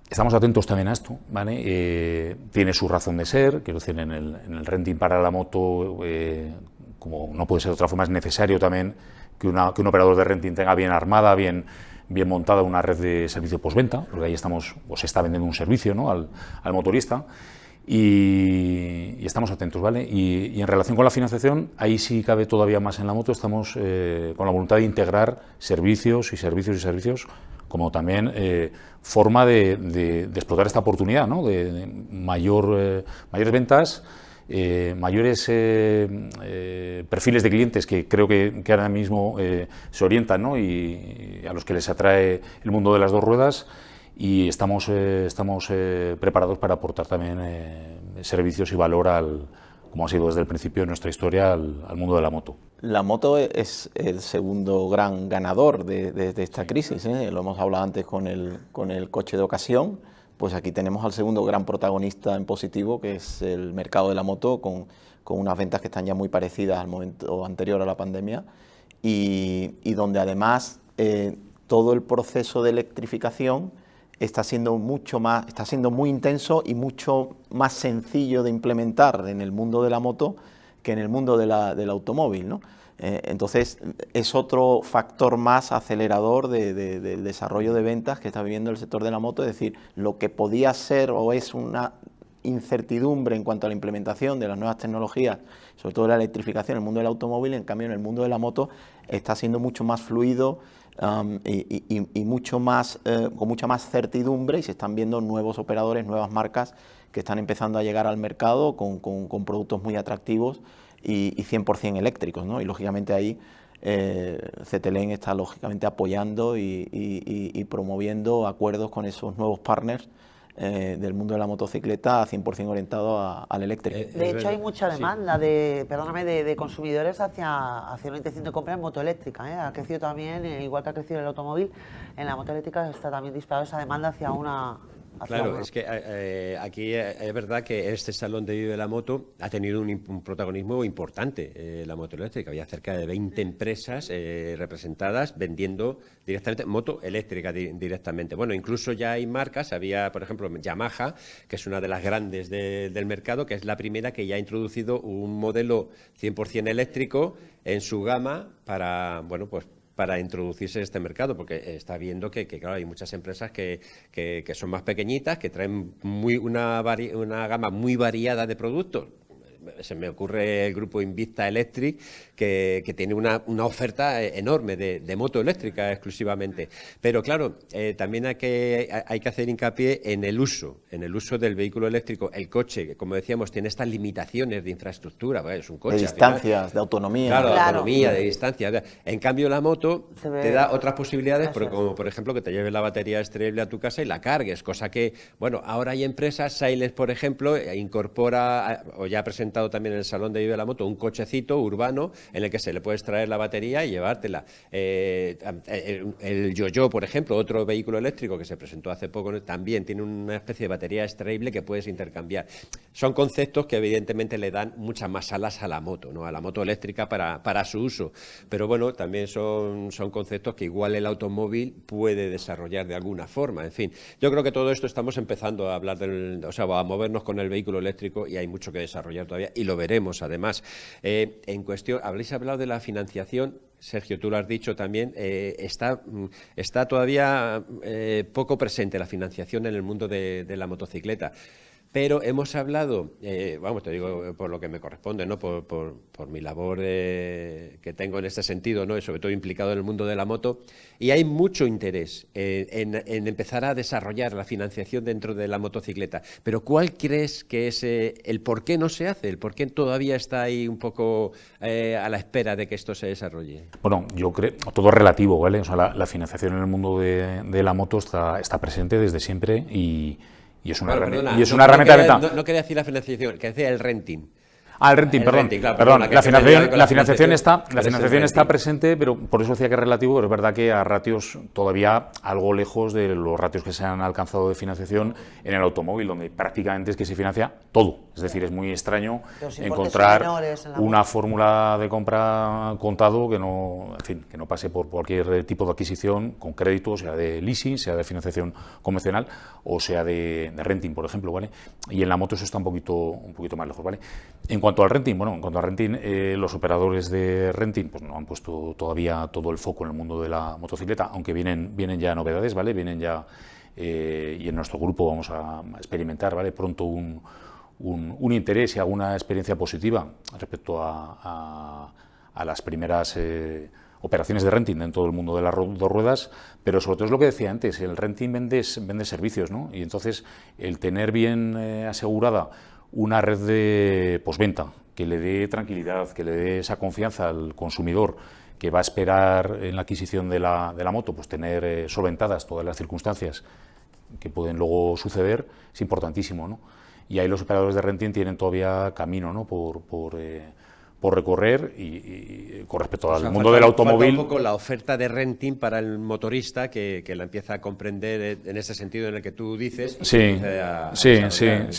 Speaker 3: Estamos atentos también a esto, ¿vale? Tiene su razón de ser, quiero decir, en el renting para la moto, como no puede ser de otra forma, es necesario también que un operador de renting tenga bien armada, bien montada una red de servicio postventa, porque ahí estamos, o se está vendiendo un servicio, ¿no?, al motorista, y estamos atentos, ¿vale? Y en relación con la financiación, ahí sí cabe todavía más en la moto, estamos con la voluntad de integrar servicios, como también forma de explotar esta oportunidad, ¿no?, de mayores ventas, mayores perfiles de clientes que creo que ahora mismo se orientan, ¿no?, y a los que les atrae el mundo de las dos ruedas, y estamos preparados para aportar también servicios y valor como ha sido desde el principio de nuestra historia, al mundo de la moto.
Speaker 4: La moto es el segundo gran ganador de esta crisis, ¿eh? Lo hemos hablado antes con el coche de ocasión, pues aquí tenemos al segundo gran protagonista en positivo, que es el mercado de la moto, con unas ventas que están ya muy parecidas al momento anterior a la pandemia, y donde además todo el proceso de electrificación está siendo muy intenso y mucho más sencillo de implementar en el mundo de la moto que en el mundo del automóvil, ¿no? Entonces es otro factor más acelerador del desarrollo de ventas que está viviendo el sector de la moto, es decir, lo que podía ser o es una incertidumbre en cuanto a la implementación de las nuevas tecnologías, sobre todo la electrificación en el mundo del automóvil, en cambio en el mundo de la moto está siendo mucho más fluido y mucho más, con mucha más certidumbre, y se están viendo nuevos operadores, nuevas marcas que están empezando a llegar al mercado con productos muy atractivos y 100% eléctricos, ¿no? Y lógicamente ahí CTLN está lógicamente apoyando y promoviendo acuerdos con esos nuevos partners del mundo de la motocicleta 100% orientado al eléctrico.
Speaker 2: De hecho, hay mucha demanda de consumidores hacia una intención de compra en moto eléctrica, ¿eh? Ha crecido también, igual que ha crecido el automóvil, en la moto eléctrica está también disparada esa demanda hacia una...
Speaker 1: Claro, es que aquí es verdad que este Salón de Vive la Moto ha tenido un protagonismo importante, la moto eléctrica. Había cerca de 20 empresas representadas vendiendo directamente moto eléctrica directamente. Bueno, incluso ya hay marcas, había, por ejemplo, Yamaha, que es una de las grandes del mercado, que es la primera que ya ha introducido un modelo 100% eléctrico en su gama para, bueno, pues para introducirse en este mercado, porque está viendo que claro, hay muchas empresas que son más pequeñitas, que traen una gama muy variada de productos. Se me ocurre el grupo Invicta Electric, que tiene una oferta enorme de moto eléctrica exclusivamente. Pero claro, también hay que hacer hincapié en el uso del vehículo eléctrico. El coche, como decíamos, tiene estas limitaciones de infraestructura. Bueno, es un coche,
Speaker 4: de distancias, de autonomía.
Speaker 1: Claro, de autonomía, de distancia. En cambio, la moto te da otras posibilidades, como por ejemplo que te lleves la batería extraíble a tu casa y la cargues, cosa que, bueno, ahora hay empresas, Silence, por ejemplo, incorpora, o ya ha presentado también en el Salón de Vive la Moto, un cochecito urbano en el que se le puedes traer la batería y llevártela. El Yoyo, por ejemplo, otro vehículo eléctrico que se presentó hace poco, también tiene una especie de batería extraíble que puedes intercambiar. Son conceptos que evidentemente le dan muchas más alas a la moto, ¿no?, a la moto eléctrica para su uso. Pero bueno, también son conceptos que igual el automóvil puede desarrollar de alguna forma. En fin, yo creo que todo esto estamos empezando a hablar a movernos con el vehículo eléctrico, y hay mucho que desarrollar todavía, y lo veremos además. En cuestión, habréis hablado de la financiación, Sergio, tú lo has dicho también, está todavía poco presente la financiación en el mundo de la motocicleta. Pero hemos hablado, vamos, te digo por lo que me corresponde, ¿no?, por mi labor que tengo en este sentido, ¿no?, y sobre todo implicado en el mundo de la moto, y hay mucho interés en empezar a desarrollar la financiación dentro de la motocicleta. Pero ¿cuál crees que es el por qué no se hace, el por qué todavía está ahí un poco a la espera de que esto se desarrolle?
Speaker 3: Bueno, yo creo, todo es relativo, ¿vale? O sea, la financiación en el mundo de la moto está presente desde siempre y es una herramienta.
Speaker 1: No quería decir la financiación, que decía el renting.
Speaker 3: Ah, el renting,
Speaker 1: El
Speaker 3: perdón.
Speaker 1: renting, claro,
Speaker 3: Perdón,
Speaker 1: perdona,
Speaker 3: la
Speaker 1: que me he liado
Speaker 3: financiación,
Speaker 1: con
Speaker 3: la
Speaker 1: la
Speaker 3: financiación está,
Speaker 1: financiación,
Speaker 3: la
Speaker 1: pero es el
Speaker 3: financiación está
Speaker 1: renting.
Speaker 3: presente, pero por eso decía que es relativo, pero es verdad que a ratios todavía algo lejos de los ratios que se han alcanzado de financiación en el automóvil, donde prácticamente es que se financia todo. Es decir, es muy extraño
Speaker 2: Los importes son
Speaker 3: encontrar
Speaker 2: menores en la
Speaker 3: una
Speaker 2: moto.
Speaker 3: fórmula de compra contado que no, en fin, que no pase por cualquier tipo de adquisición con crédito, sea de leasing, sea de financiación convencional o sea de renting, por ejemplo, ¿vale? Y en la moto eso está un poquito más lejos, ¿vale? En cuanto al renting, bueno, en cuanto al renting, los operadores de renting pues no han puesto todavía todo el foco en el mundo de la motocicleta, aunque vienen ya novedades, ¿vale? Vienen ya, y en nuestro grupo vamos a experimentar, ¿vale? Pronto un interés y alguna experiencia positiva respecto a las primeras operaciones de renting en todo el mundo de las dos ruedas, pero sobre todo es lo que decía antes, el renting vende servicios, ¿no? Y entonces el tener bien asegurada una red de postventa que le dé tranquilidad, que le dé esa confianza al consumidor que va a esperar en la adquisición de la moto, pues tener solventadas todas las circunstancias que pueden luego suceder, es importantísimo, ¿no? Y ahí los operadores de renting tienen todavía camino, ¿no? por recorrer y con respecto al mundo del automóvil.
Speaker 1: Falta un poco la oferta de renting para el motorista que la empieza a comprender en ese sentido en el que tú dices.
Speaker 3: Sí, sí.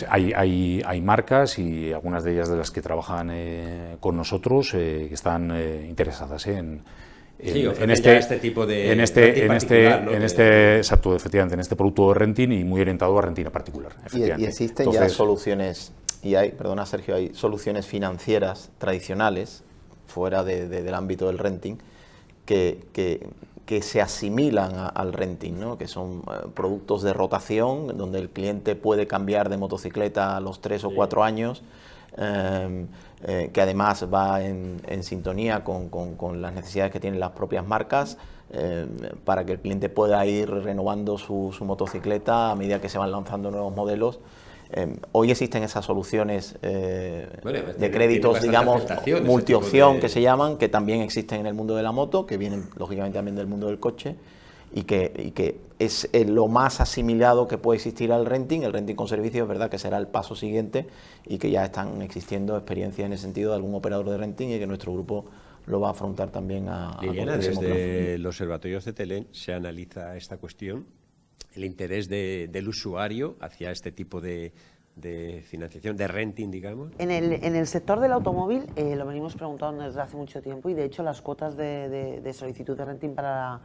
Speaker 3: Hay marcas y algunas de ellas de las que trabajan con nosotros que están interesadas en
Speaker 1: este tipo de
Speaker 3: exacto, efectivamente, en este producto de renting y muy orientado a renting a particular.
Speaker 4: Y existen ya soluciones. Y hay, perdona Sergio, hay soluciones financieras tradicionales, fuera del ámbito del renting, que se asimilan al renting, ¿no? Que son productos de rotación, donde el cliente puede cambiar de motocicleta a los 3 o 4 años, que además va en sintonía con las necesidades que tienen las propias marcas, para que el cliente pueda ir renovando su motocicleta a medida que se van lanzando nuevos modelos. Hoy existen esas soluciones de créditos, digamos, multiopción que se llaman, que también existen en el mundo de la moto, que vienen lógicamente también del mundo del coche, y que es lo más asimilado que puede existir al renting. El renting con servicio es verdad que será el paso siguiente y que ya están existiendo experiencias en ese sentido de algún operador de renting y que nuestro grupo lo va a afrontar también
Speaker 1: Liliana, desde el Observatorio CETELEN se analiza esta cuestión, el interés del usuario hacia este tipo de financiación, de renting, digamos.
Speaker 2: En el sector del automóvil lo venimos preguntando desde hace mucho tiempo y de hecho las cuotas de solicitud de renting para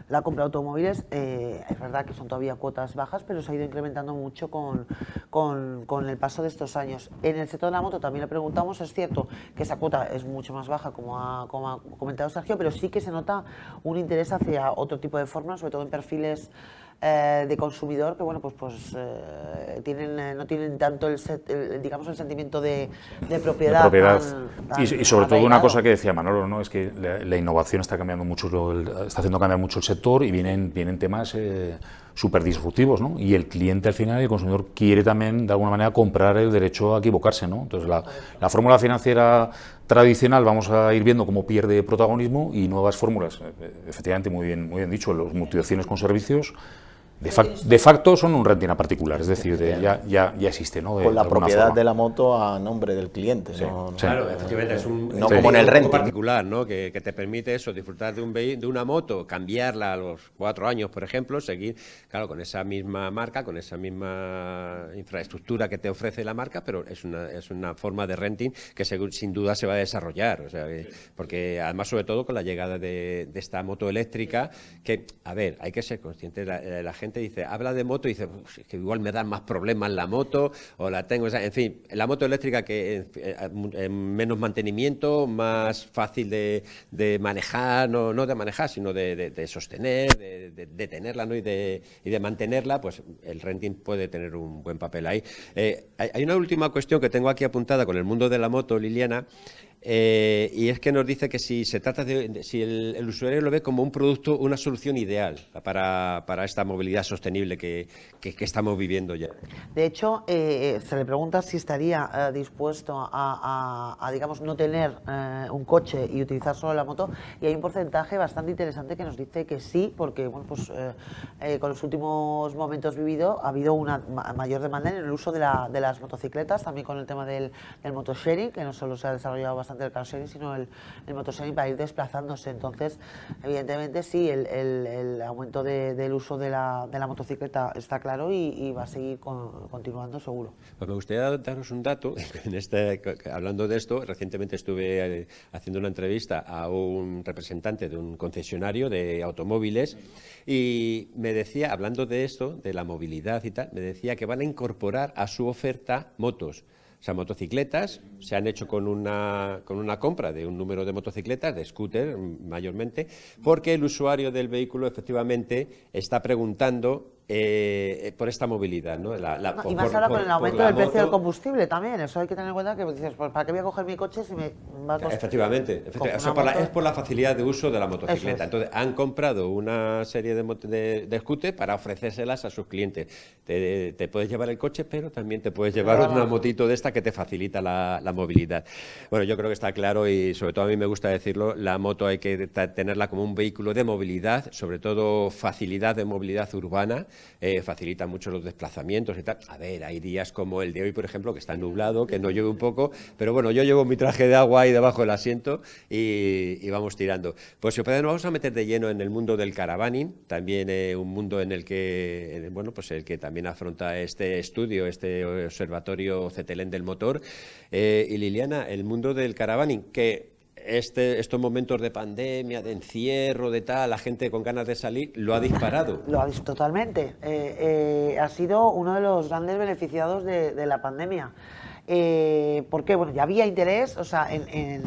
Speaker 2: la compra de automóviles es verdad que son todavía cuotas bajas, pero se ha ido incrementando mucho con el paso de estos años. En el sector de la moto también le preguntamos, es cierto que esa cuota es mucho más baja, como ha comentado Sergio, pero sí que se nota un interés hacia otro tipo de formas, sobre todo en perfiles de consumidor que bueno pues no tienen tanto el sentimiento de propiedad,
Speaker 3: y sobre todo una cosa que decía Manolo, ¿no? Es que la innovación está cambiando mucho, está haciendo cambiar mucho el sector y vienen temas súper disruptivos, ¿no? Y el cliente al final, el consumidor, quiere también de alguna manera comprar el derecho a equivocarse, ¿no? Entonces la fórmula financiera tradicional vamos a ir viendo cómo pierde protagonismo y nuevas fórmulas, efectivamente muy bien dicho, los multiopciones con servicios. De facto son un renting a particular, es decir, ya existe, ¿no?
Speaker 4: Con la propiedad de la moto a nombre del cliente.
Speaker 1: Sí, ¿no? Claro, efectivamente, es un
Speaker 4: como en el renting
Speaker 1: particular, ¿no? Que te permite eso, disfrutar de una moto, cambiarla a los 4 años, por ejemplo, seguir, claro, con esa misma marca, con esa misma infraestructura que te ofrece la marca, pero es una forma de renting que sin duda se va a desarrollar, o sea, porque además, sobre todo con la llegada de esta moto eléctrica, que, a ver, hay que ser consciente, la gente dice, habla de moto y dice, que igual me dan más problemas la moto, o la tengo, en fin, la moto eléctrica que menos mantenimiento, más fácil de manejar, no de manejar, sino de sostener, de tenerla, ¿no? y de mantenerla, pues el renting puede tener un buen papel ahí. Hay una última cuestión que tengo aquí apuntada con el mundo de la moto, Liliana. Y es que nos dice que si se trata si el usuario lo ve como un producto, una solución ideal para esta movilidad sostenible que estamos viviendo ya.
Speaker 2: De hecho, se le pregunta si estaría dispuesto a, digamos, no tener un coche y utilizar solo la moto, y hay un porcentaje bastante interesante que nos dice que sí, porque bueno, pues, con los últimos momentos vividos ha habido una mayor demanda en el uso de las motocicletas, también con el tema del motosharing, que no solo se ha desarrollado bastante el car sharing, sino el motosharing para ir desplazándose. Entonces, evidentemente sí, el aumento del uso de la motocicleta está claro y va a seguir continuando seguro.
Speaker 1: Pues me gustaría daros un dato, hablando de esto, recientemente estuve haciendo una entrevista a un representante de un concesionario de automóviles y me decía, hablando de esto, de la movilidad y tal, me decía que van a incorporar a su oferta motos. O sea, motocicletas se han hecho con una compra de un número de motocicletas, de scooter mayormente, porque el usuario del vehículo efectivamente está preguntando por esta movilidad, ¿no?
Speaker 2: Y más ahora con el aumento del precio del combustible también, eso hay que tener en cuenta, que dices, pues, ¿para qué voy a coger mi coche si me va a costar?
Speaker 1: Efectivamente, es por la facilidad de uso de la motocicleta. Entonces, han comprado una serie de scooters para ofrecérselas a sus clientes. Te puedes llevar el coche, pero también te puedes llevar una motito de esta que te facilita la movilidad. Bueno, yo creo que está claro y sobre todo a mí me gusta decirlo, la moto hay que tenerla como un vehículo de movilidad, sobre todo facilidad de movilidad urbana. Facilita mucho los desplazamientos y tal. A ver, hay días como el de hoy, por ejemplo, que está nublado, que no llueve un poco, pero bueno, yo llevo mi traje de agua ahí debajo del asiento y vamos tirando. Pues si os parece, nos vamos a meter de lleno en el mundo del caravaning, también un mundo en el que, bueno, pues el que también afronta este estudio, este observatorio CETELEN del motor. Y Liliana, el mundo del caravaning, que estos momentos de pandemia, de encierro, de tal, la gente con ganas de salir, lo ha disparado.
Speaker 2: Lo ha visto totalmente. Ha sido uno de los grandes beneficiados de la pandemia. Porque bueno, ya había interés, o sea,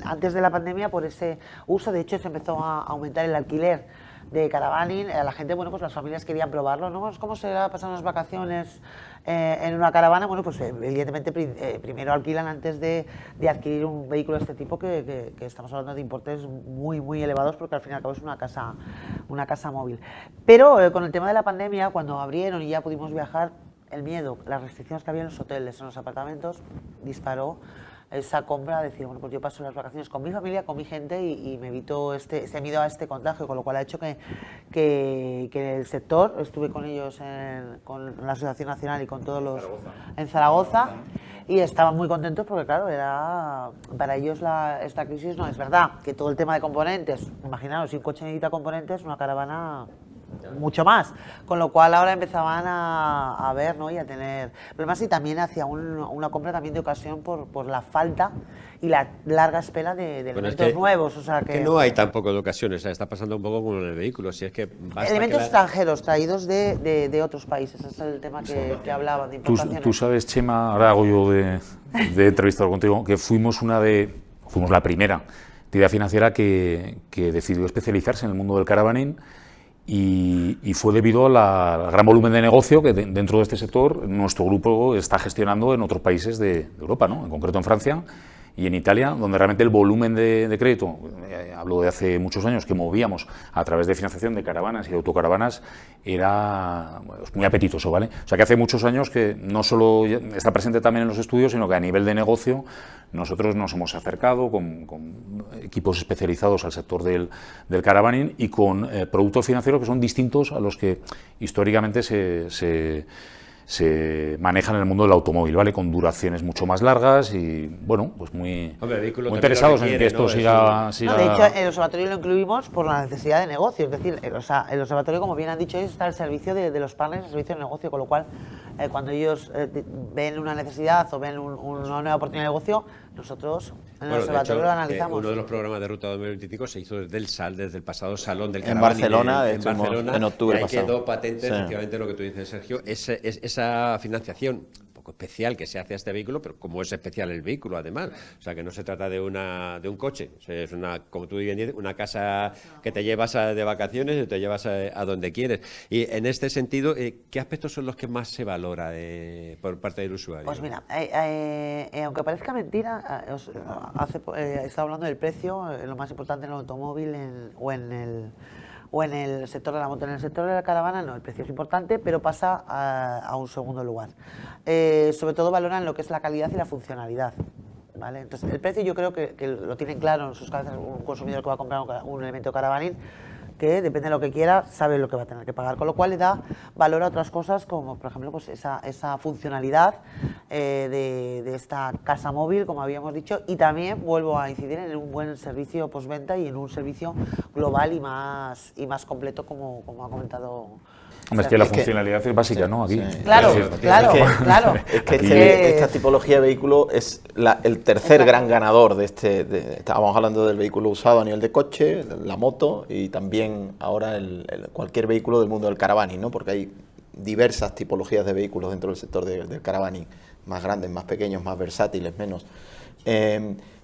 Speaker 2: antes de la pandemia por ese uso. De hecho, se empezó a aumentar el alquiler de caravaning. A la gente, bueno, pues las familias querían probarlo, ¿no? ¿Cómo será pasar unas vacaciones en una caravana? Bueno, pues evidentemente primero alquilan antes de adquirir un vehículo de este tipo, que estamos hablando de importes muy, muy elevados, porque al fin y al cabo es una casa móvil. Pero con el tema de la pandemia, cuando abrieron y ya pudimos viajar, el miedo, las restricciones que había en los hoteles, en los apartamentos, disparó esa compra, decir, bueno, pues yo paso las vacaciones con mi familia, con mi gente y me evito ese miedo a este contagio, con lo cual ha hecho que el sector, estuve con ellos con la Asociación Nacional y con todos los en Zaragoza, y estaban muy contentos porque claro, era para ellos esta crisis. No es verdad que todo el tema de componentes, imaginaos, si un coche necesita componentes, una caravana mucho más, con lo cual ahora empezaban a ver, ¿no? Y a tener problemas, y también hacía una compra también de ocasión por la falta y la larga espera de elementos nuevos, o sea que
Speaker 1: no hay tampoco de ocasiones, o sea, está pasando un poco como en el vehículo, si es que
Speaker 2: elementos extranjeros traídos de otros países, ese es el tema que hablaban de importaciones.
Speaker 3: Tú sabes, Chema, ahora hago yo de entrevistador contigo, que fuimos la primera entidad financiera que decidió especializarse en el mundo del caravaning. Y fue debido al gran volumen de negocio que dentro de este sector nuestro grupo está gestionando en otros países de Europa, ¿no? En concreto en Francia y en Italia, donde realmente el volumen de crédito, hablo de hace muchos años, que movíamos a través de financiación de caravanas y de autocaravanas, era muy apetitoso, ¿vale? O sea que hace muchos años que no solo está presente también en los estudios, sino que a nivel de negocio nosotros nos hemos acercado con equipos especializados al sector del caravaning y con productos financieros que son distintos a los que históricamente se manejan en el mundo del automóvil, ¿vale? Con duraciones mucho más largas y, bueno, pues muy interesados en que esto siga...
Speaker 2: No, de hecho, el observatorio lo incluimos por la necesidad de negocio, es decir, el observatorio, como bien han dicho, está al servicio de los partners, al servicio de negocio, con lo cual, cuando ellos ven una necesidad o ven una nueva oportunidad de negocio, nosotros en el observatorio lo analizamos.
Speaker 1: Uno de los programas de Ruta 2025 se hizo desde el pasado salón del
Speaker 4: en
Speaker 1: caravaning
Speaker 4: Barcelona,
Speaker 1: en Barcelona,
Speaker 4: en octubre
Speaker 1: y ahí
Speaker 4: pasado.
Speaker 1: quedó patente, efectivamente, lo que tú dices, Sergio, esa financiación poco especial que se hace a este vehículo, pero como es especial el vehículo, además. O sea, que no se trata de un coche, o sea, es como tú bien dices, una casa que te llevas de vacaciones y te llevas a donde quieres. Y en este sentido, ¿qué aspectos son los que más se valora por parte del usuario?
Speaker 2: Pues mira, aunque parezca mentira, estaba hablando del precio, lo más importante en el automóvil o en el sector de la moto. En el sector de la caravana no, el precio es importante, pero pasa a un segundo lugar. Sobre todo valoran lo que es la calidad y la funcionalidad. ¿Vale? Entonces, el precio yo creo que lo tienen claro en sus cabezas un consumidor que va a comprar un elemento caravaning, que depende de lo que quiera, sabe lo que va a tener que pagar, con lo cual le da valor a otras cosas como, por ejemplo, pues esa funcionalidad de esta casa móvil, como habíamos dicho, y también vuelvo a incidir en un buen servicio postventa y en un servicio global y más completo, como ha comentado.
Speaker 3: Es que la funcionalidad es básica, ¿no? Aquí.
Speaker 4: Sí.
Speaker 2: Claro.
Speaker 4: Es que esta tipología de vehículo es el tercer gran ganador de estábamos hablando del vehículo usado a nivel de coche, la moto y también ahora cualquier vehículo del mundo del caravaning, ¿no? Porque hay diversas tipologías de vehículos dentro del sector del caravaning, más grandes, más pequeños, más versátiles, menos.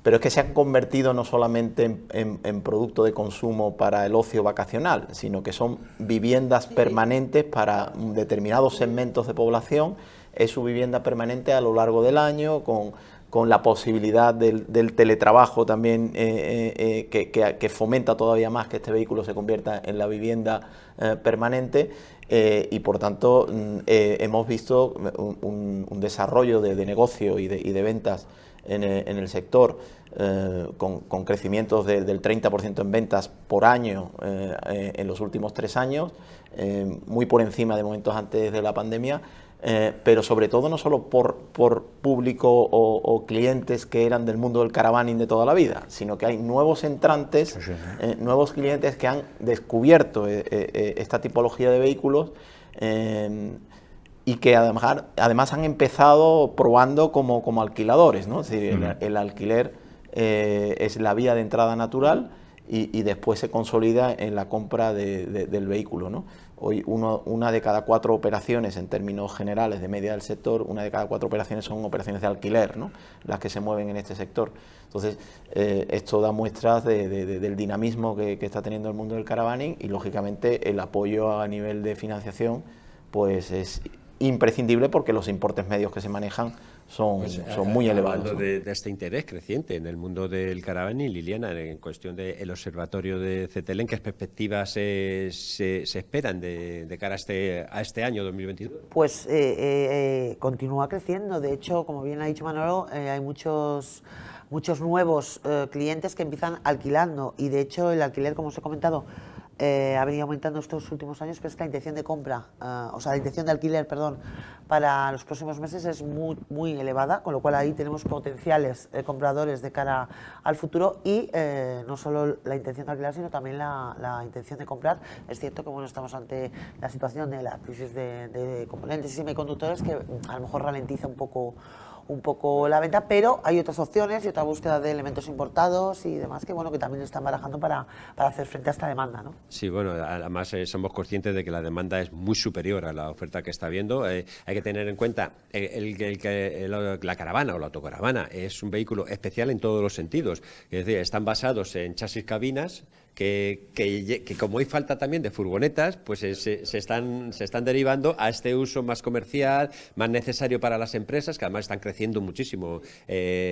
Speaker 4: Pero es que se han convertido no solamente en producto de consumo para el ocio vacacional, sino que son viviendas permanentes para determinados segmentos de población. Es su vivienda permanente a lo largo del año, con la posibilidad del teletrabajo también, que fomenta todavía más que este vehículo se convierta en la vivienda permanente. Y por tanto hemos visto un desarrollo de negocio y de ventas en el sector, con crecimientos del 30% en ventas por año en los últimos 3 años, muy por encima de momentos antes de la pandemia, pero sobre todo no solo por público o clientes que eran del mundo del caravaning de toda la vida, sino que hay nuevos entrantes, nuevos clientes que han descubierto esta tipología de vehículos, y que además han empezado probando como alquiladores, ¿no? Es decir, el alquiler es la vía de entrada natural y después se consolida en la compra del vehículo, ¿no? Hoy una de cada 4 operaciones, en términos generales de media del sector, una de cada 4 operaciones son operaciones de alquiler, ¿no? Las que se mueven en este sector. Entonces, esto da muestras del dinamismo que está teniendo el mundo del caravaning y, lógicamente, el apoyo a nivel de financiación pues es imprescindible porque los importes medios que se manejan son muy elevados.
Speaker 1: Hablando de este interés creciente en el mundo del caravaning, Liliana, en cuestión del observatorio de CETELEN, ¿qué perspectivas se esperan de cara a este año 2022?
Speaker 2: Pues continúa creciendo. De hecho, como bien ha dicho Manolo, hay muchos nuevos clientes que empiezan alquilando, y de hecho el alquiler, como os he comentado, ha venido aumentando estos últimos años, pero es que la intención de compra, la intención de alquiler, perdón, para los próximos meses es muy elevada, con lo cual ahí tenemos potenciales compradores de cara al futuro, y no solo la intención de alquilar, sino también la intención de comprar. Es cierto que estamos ante la situación de la crisis de componentes y semiconductores, que a lo mejor ralentiza un poco la venta, pero hay otras opciones y otra búsqueda de elementos importados y demás que también están barajando para hacer frente a esta demanda, ¿no?
Speaker 1: Sí, además somos conscientes de que la demanda es muy superior a la oferta que está habiendo. Hay que tener en cuenta la caravana o la autocaravana es un vehículo especial en todos los sentidos. Es decir, están basados en chasis cabinas que como hay falta también de furgonetas, pues se están derivando a este uso más comercial, más necesario para las empresas, que además están creciendo muchísimo,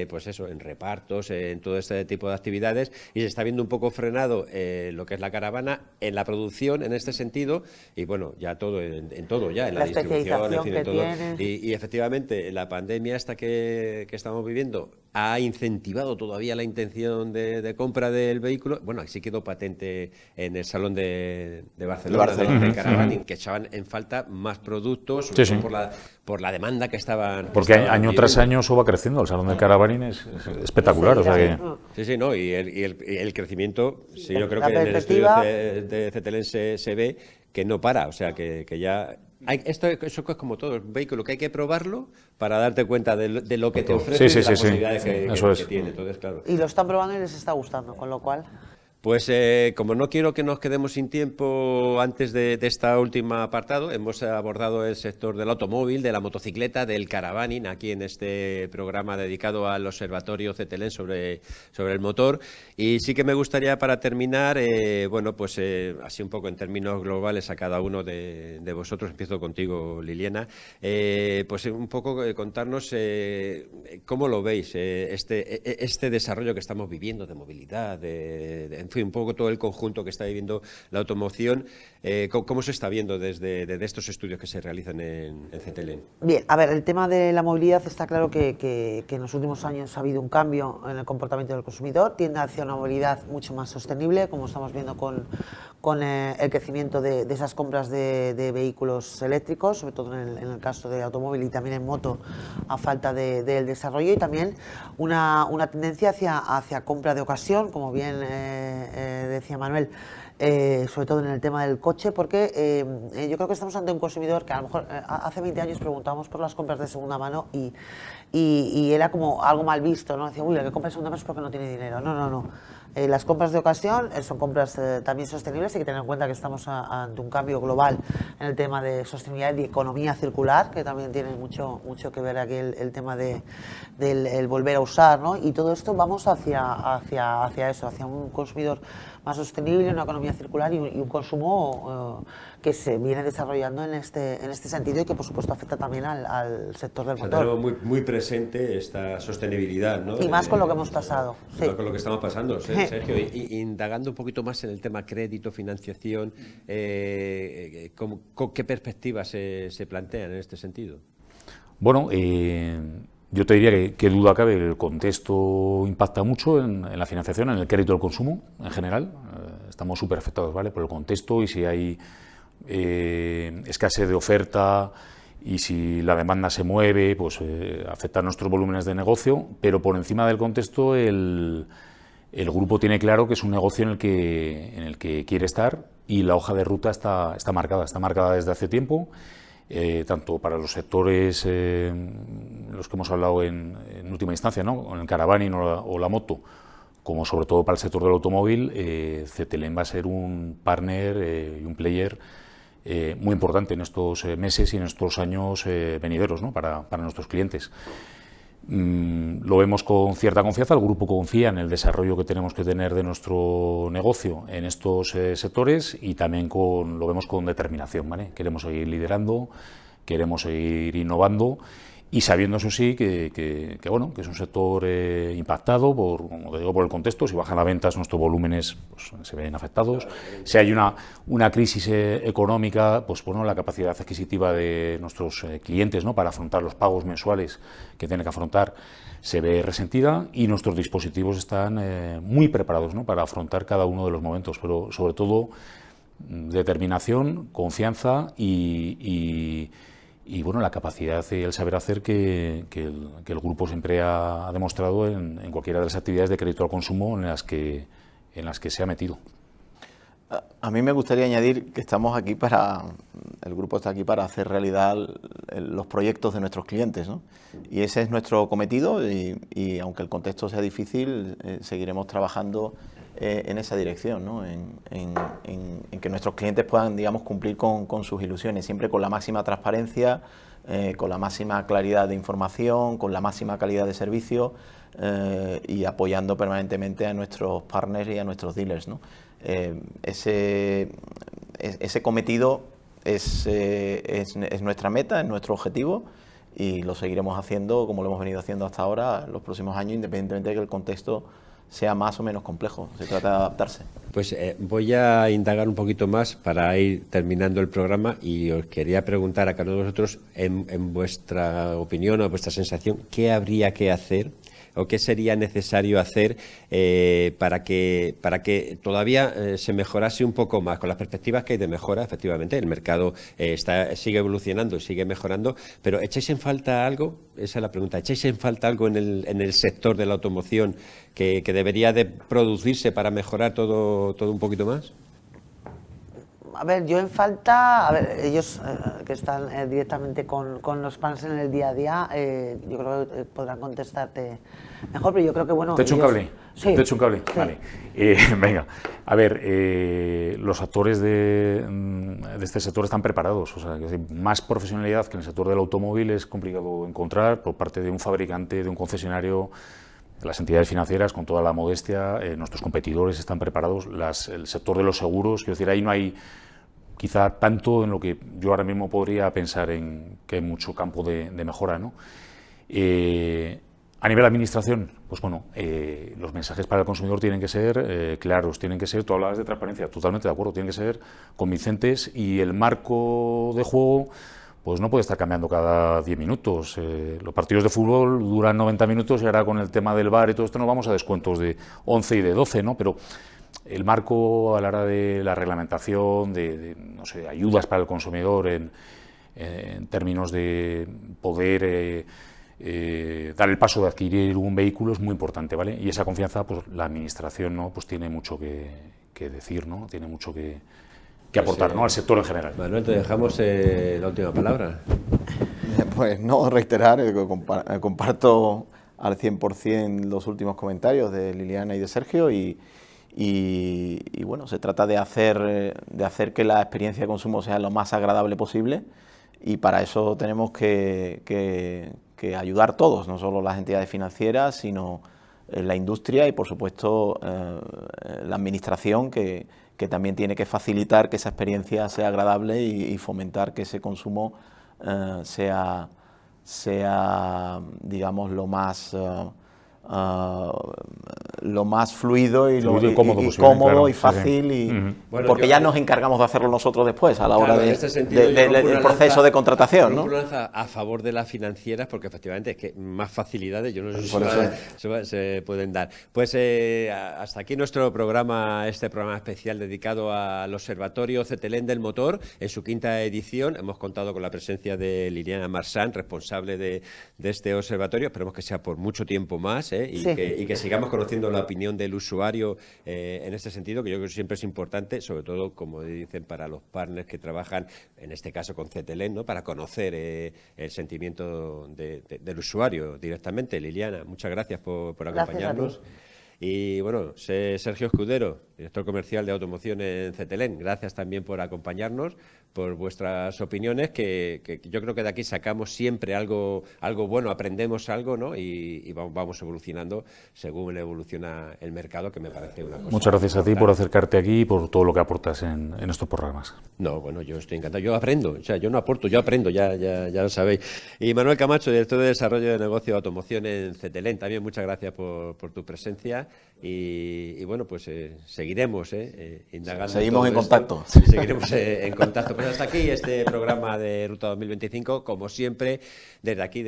Speaker 1: pues eso, en repartos, en todo este tipo de actividades, y se está viendo un poco frenado lo que es la caravana en la producción en este sentido, y bueno, ya todo en todo ya, en la distribución, en fin, en todo. Y efectivamente, la pandemia esta que estamos viviendo ha incentivado todavía la intención de compra del vehículo. Bueno, así quedó patente en el Salón de Barcelona, de caravaning, que echaban en falta más productos, por la demanda que estaban...
Speaker 3: Porque año tras año eso va creciendo, el Salón del Caravaning es espectacular.
Speaker 1: Sí, no, y el crecimiento, sí, yo creo que en el estudio de CETELEN se ve que no para, o sea, que ya... Eso es como todo, es un vehículo que hay que probarlo para darte cuenta de lo que te ofrece y de las posibilidades que tiene. Entonces, claro.
Speaker 2: Y lo están probando y les está gustando, con lo cual...
Speaker 1: Pues como no quiero que nos quedemos sin tiempo antes de este último apartado, hemos abordado el sector del automóvil, de la motocicleta, del caravaning, aquí en este programa dedicado al Observatorio CETELEN sobre el motor. Y sí que me gustaría, para terminar, bueno, pues así un poco en términos globales a cada uno de vosotros, empiezo contigo, Liliana, pues un poco contarnos cómo lo veis, este desarrollo que estamos viviendo de movilidad, en fin, un poco todo el conjunto que está viviendo la automoción. ¿Cómo se está viendo desde estos estudios que se realizan en CETELEN?
Speaker 2: Bien, a ver, el tema de la movilidad está claro que en los últimos años ha habido un cambio en el comportamiento del consumidor, tiende hacia una movilidad mucho más sostenible, como estamos viendo con el crecimiento de esas compras de vehículos eléctricos, sobre todo en el caso de automóvil y también en moto, a falta del desarrollo, y también una tendencia hacia compra de ocasión, como bien decía Manuel, sobre todo en el tema del coche, porque yo creo que estamos ante un consumidor que a lo mejor hace 20 años preguntábamos por las compras de segunda mano y era como algo mal visto, ¿no? Decía, uy, el que compra de segunda mano es porque no tiene dinero. No. Las compras de ocasión son compras también sostenibles. Hay que tener en cuenta que estamos ante un cambio global en el tema de sostenibilidad y economía circular, que también tiene mucho que ver aquí el tema del volver a usar, ¿no? Y todo esto vamos hacia eso, hacia un consumidor más sostenible, una economía circular y un consumo que se viene desarrollando en este sentido y que, por supuesto, afecta también al sector del motor.
Speaker 1: Tenemos muy presente esta sostenibilidad, ¿no?
Speaker 2: Y más con lo que hemos pasado. Sí.
Speaker 1: Con lo que estamos pasando, Sergio. Indagando un poquito más en el tema crédito, financiación, ¿qué perspectivas se plantean en este sentido?
Speaker 3: Bueno, yo te diría que duda cabe, el contexto impacta mucho en la financiación, en el crédito al consumo en general. Estamos súper afectados, ¿vale?, por el contexto, y si hay escasez de oferta y si la demanda se mueve, pues afecta a nuestros volúmenes de negocio, pero por encima del contexto el grupo tiene claro que es un negocio en el que quiere estar, y la hoja de ruta está marcada desde hace tiempo. Tanto para los sectores los que hemos hablado en última instancia, ¿no?, con el caravaning o la moto, como sobre todo para el sector del automóvil, CETELEN va a ser un partner y un player muy importante en estos meses y en estos años venideros, ¿no?, para nuestros clientes. Lo vemos con cierta confianza, el grupo confía en el desarrollo que tenemos que tener de nuestro negocio en estos sectores, y también lo vemos con determinación, ¿vale? Queremos seguir liderando, queremos seguir innovando, y sabiendo, eso sí, que es un sector impactado como te digo, por el contexto. Si bajan las ventas, nuestros volúmenes pues, se ven afectados. Si hay una crisis económica, pues bueno, la capacidad adquisitiva de nuestros clientes, ¿no?, para afrontar los pagos mensuales que tienen que afrontar se ve resentida, y nuestros dispositivos están muy preparados, ¿no?, para afrontar cada uno de los momentos, pero sobre todo determinación, confianza y bueno, la capacidad y el saber hacer que el grupo siempre ha demostrado en cualquiera de las actividades de crédito al consumo en las que se ha metido.
Speaker 4: A mí me gustaría añadir que el grupo está aquí para hacer realidad los proyectos de nuestros clientes, ¿no? Y ese es nuestro cometido, y aunque el contexto sea difícil, seguiremos trabajando en esa dirección, ¿no? En que nuestros clientes puedan, digamos, cumplir con sus ilusiones, siempre con la máxima transparencia, con la máxima claridad de información, con la máxima calidad de servicio, y apoyando permanentemente a nuestros partners y a nuestros dealers, ¿no? Ese cometido es nuestra meta, es nuestro objetivo, y lo seguiremos haciendo como lo hemos venido haciendo hasta ahora los próximos años, independientemente de que el contexto sea más o menos complejo. Se trata de adaptarse.
Speaker 1: Pues voy a indagar un poquito más para ir terminando el programa, y os quería preguntar a cada uno de vosotros, en vuestra opinión o vuestra sensación, ¿qué habría que hacer o qué sería necesario hacer para que todavía se mejorase un poco más, con las perspectivas que hay de mejora? Efectivamente, el mercado sigue evolucionando y sigue mejorando, pero ¿echáis en falta algo? Esa es la pregunta. ¿Echáis en falta algo en el sector de la automoción que debería de producirse para mejorar todo un poquito más?
Speaker 2: A ver, yo en falta, a ver, ellos que están directamente con los fans en el día a día, yo creo que podrán contestarte mejor, pero yo creo que bueno...
Speaker 3: ¿Te echo un cable?
Speaker 2: Sí.
Speaker 3: ¿Te echo un cable?
Speaker 2: Sí.
Speaker 3: Vale. Venga, a ver, los actores de este sector están preparados, o sea, que más profesionalidad que en el sector del automóvil es complicado encontrar por parte de un fabricante, de un concesionario, de las entidades financieras, con toda la modestia. Nuestros competidores están preparados, el sector de los seguros, quiero decir, ahí no hay quizá tanto en lo que yo ahora mismo podría pensar en que hay mucho campo de mejora, ¿no? A nivel de administración, pues bueno, los mensajes para el consumidor tienen que ser claros, tienen que ser, tú hablabas de transparencia, totalmente de acuerdo, tienen que ser convincentes, y el marco de juego pues no puede estar cambiando cada 10 minutos. Los partidos de fútbol duran 90 minutos y ahora con el tema del VAR y todo esto nos vamos a descuentos de 11 y de 12, ¿no? Pero el marco a la hora de la reglamentación, no sé, ayudas para el consumidor en términos de poder dar el paso de adquirir un vehículo es muy importante, ¿vale? Y esa confianza, pues la administración, ¿no? Pues tiene mucho que decir, ¿no? Tiene mucho que aportar, ¿no? Al sector en general.
Speaker 1: Manuel, te dejamos la última palabra.
Speaker 4: Pues no, reiterar, comparto al 100% los últimos comentarios de Liliana y de Sergio, y bueno, se trata de hacer que la experiencia de consumo sea lo más agradable posible, y para eso tenemos que ayudar todos, no solo las entidades financieras, sino la industria y, por supuesto, la administración, que también tiene que facilitar que esa experiencia sea agradable y fomentar que ese consumo sea, digamos, lo más fluido y
Speaker 3: cómodo,
Speaker 4: claro, y
Speaker 3: sí,
Speaker 4: fácil,
Speaker 3: sí.
Speaker 1: Bueno,
Speaker 4: porque ya nos encargamos de hacerlo nosotros después, a la hora
Speaker 1: en este sentido,
Speaker 4: del proceso de contratación, ¿no?
Speaker 1: Rompo lanza a favor de las financieras, porque efectivamente es que más facilidades, yo no sé si se pueden dar. Pues hasta aquí nuestro programa, este programa especial dedicado al Observatorio CETELEN del Motor, en su 5ª edición. Hemos contado con la presencia de Liliana Marsan, responsable de este observatorio. Esperemos que sea por mucho tiempo más, y que sigamos conociendo la opinión del usuario en este sentido, que yo creo que siempre es importante, sobre todo, como dicen, para los partners que trabajan, en este caso con CETELEN, ¿no? Para conocer el sentimiento del usuario directamente. Liliana, muchas gracias por acompañarnos. Y bueno, Sergio Escudero, director comercial de automoción en CETELEN, gracias también por acompañarnos, por vuestras opiniones, que yo creo que de aquí sacamos siempre algo bueno, aprendemos algo, ¿no? Y vamos evolucionando según evoluciona el mercado, que me parece una cosa.
Speaker 3: Muchas gracias a ti por acercarte aquí y por todo lo que aportas en estos programas.
Speaker 1: No, bueno, yo estoy encantado, yo aprendo, o sea, yo no aporto, yo aprendo, ya lo sabéis. Y Manuel Camacho, director de Desarrollo de Negocio de Automoción en CETELEN, también muchas gracias por tu presencia, y bueno, pues seguiremos indagando.
Speaker 4: Seguimos en contacto.
Speaker 1: Seguiremos en contacto. Pues hasta aquí este programa de Ruta 2025, como siempre, desde aquí,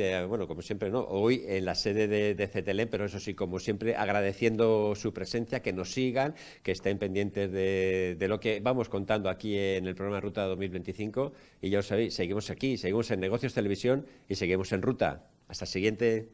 Speaker 1: como siempre, ¿no? Hoy en la sede de CETELEN, pero eso sí, como siempre, agradeciendo su presencia, que nos sigan, que estén pendientes de lo que vamos contando aquí en el programa Ruta 2025, y ya os sabéis, seguimos aquí, seguimos en Negocios Televisión y seguimos en Ruta. Hasta el siguiente.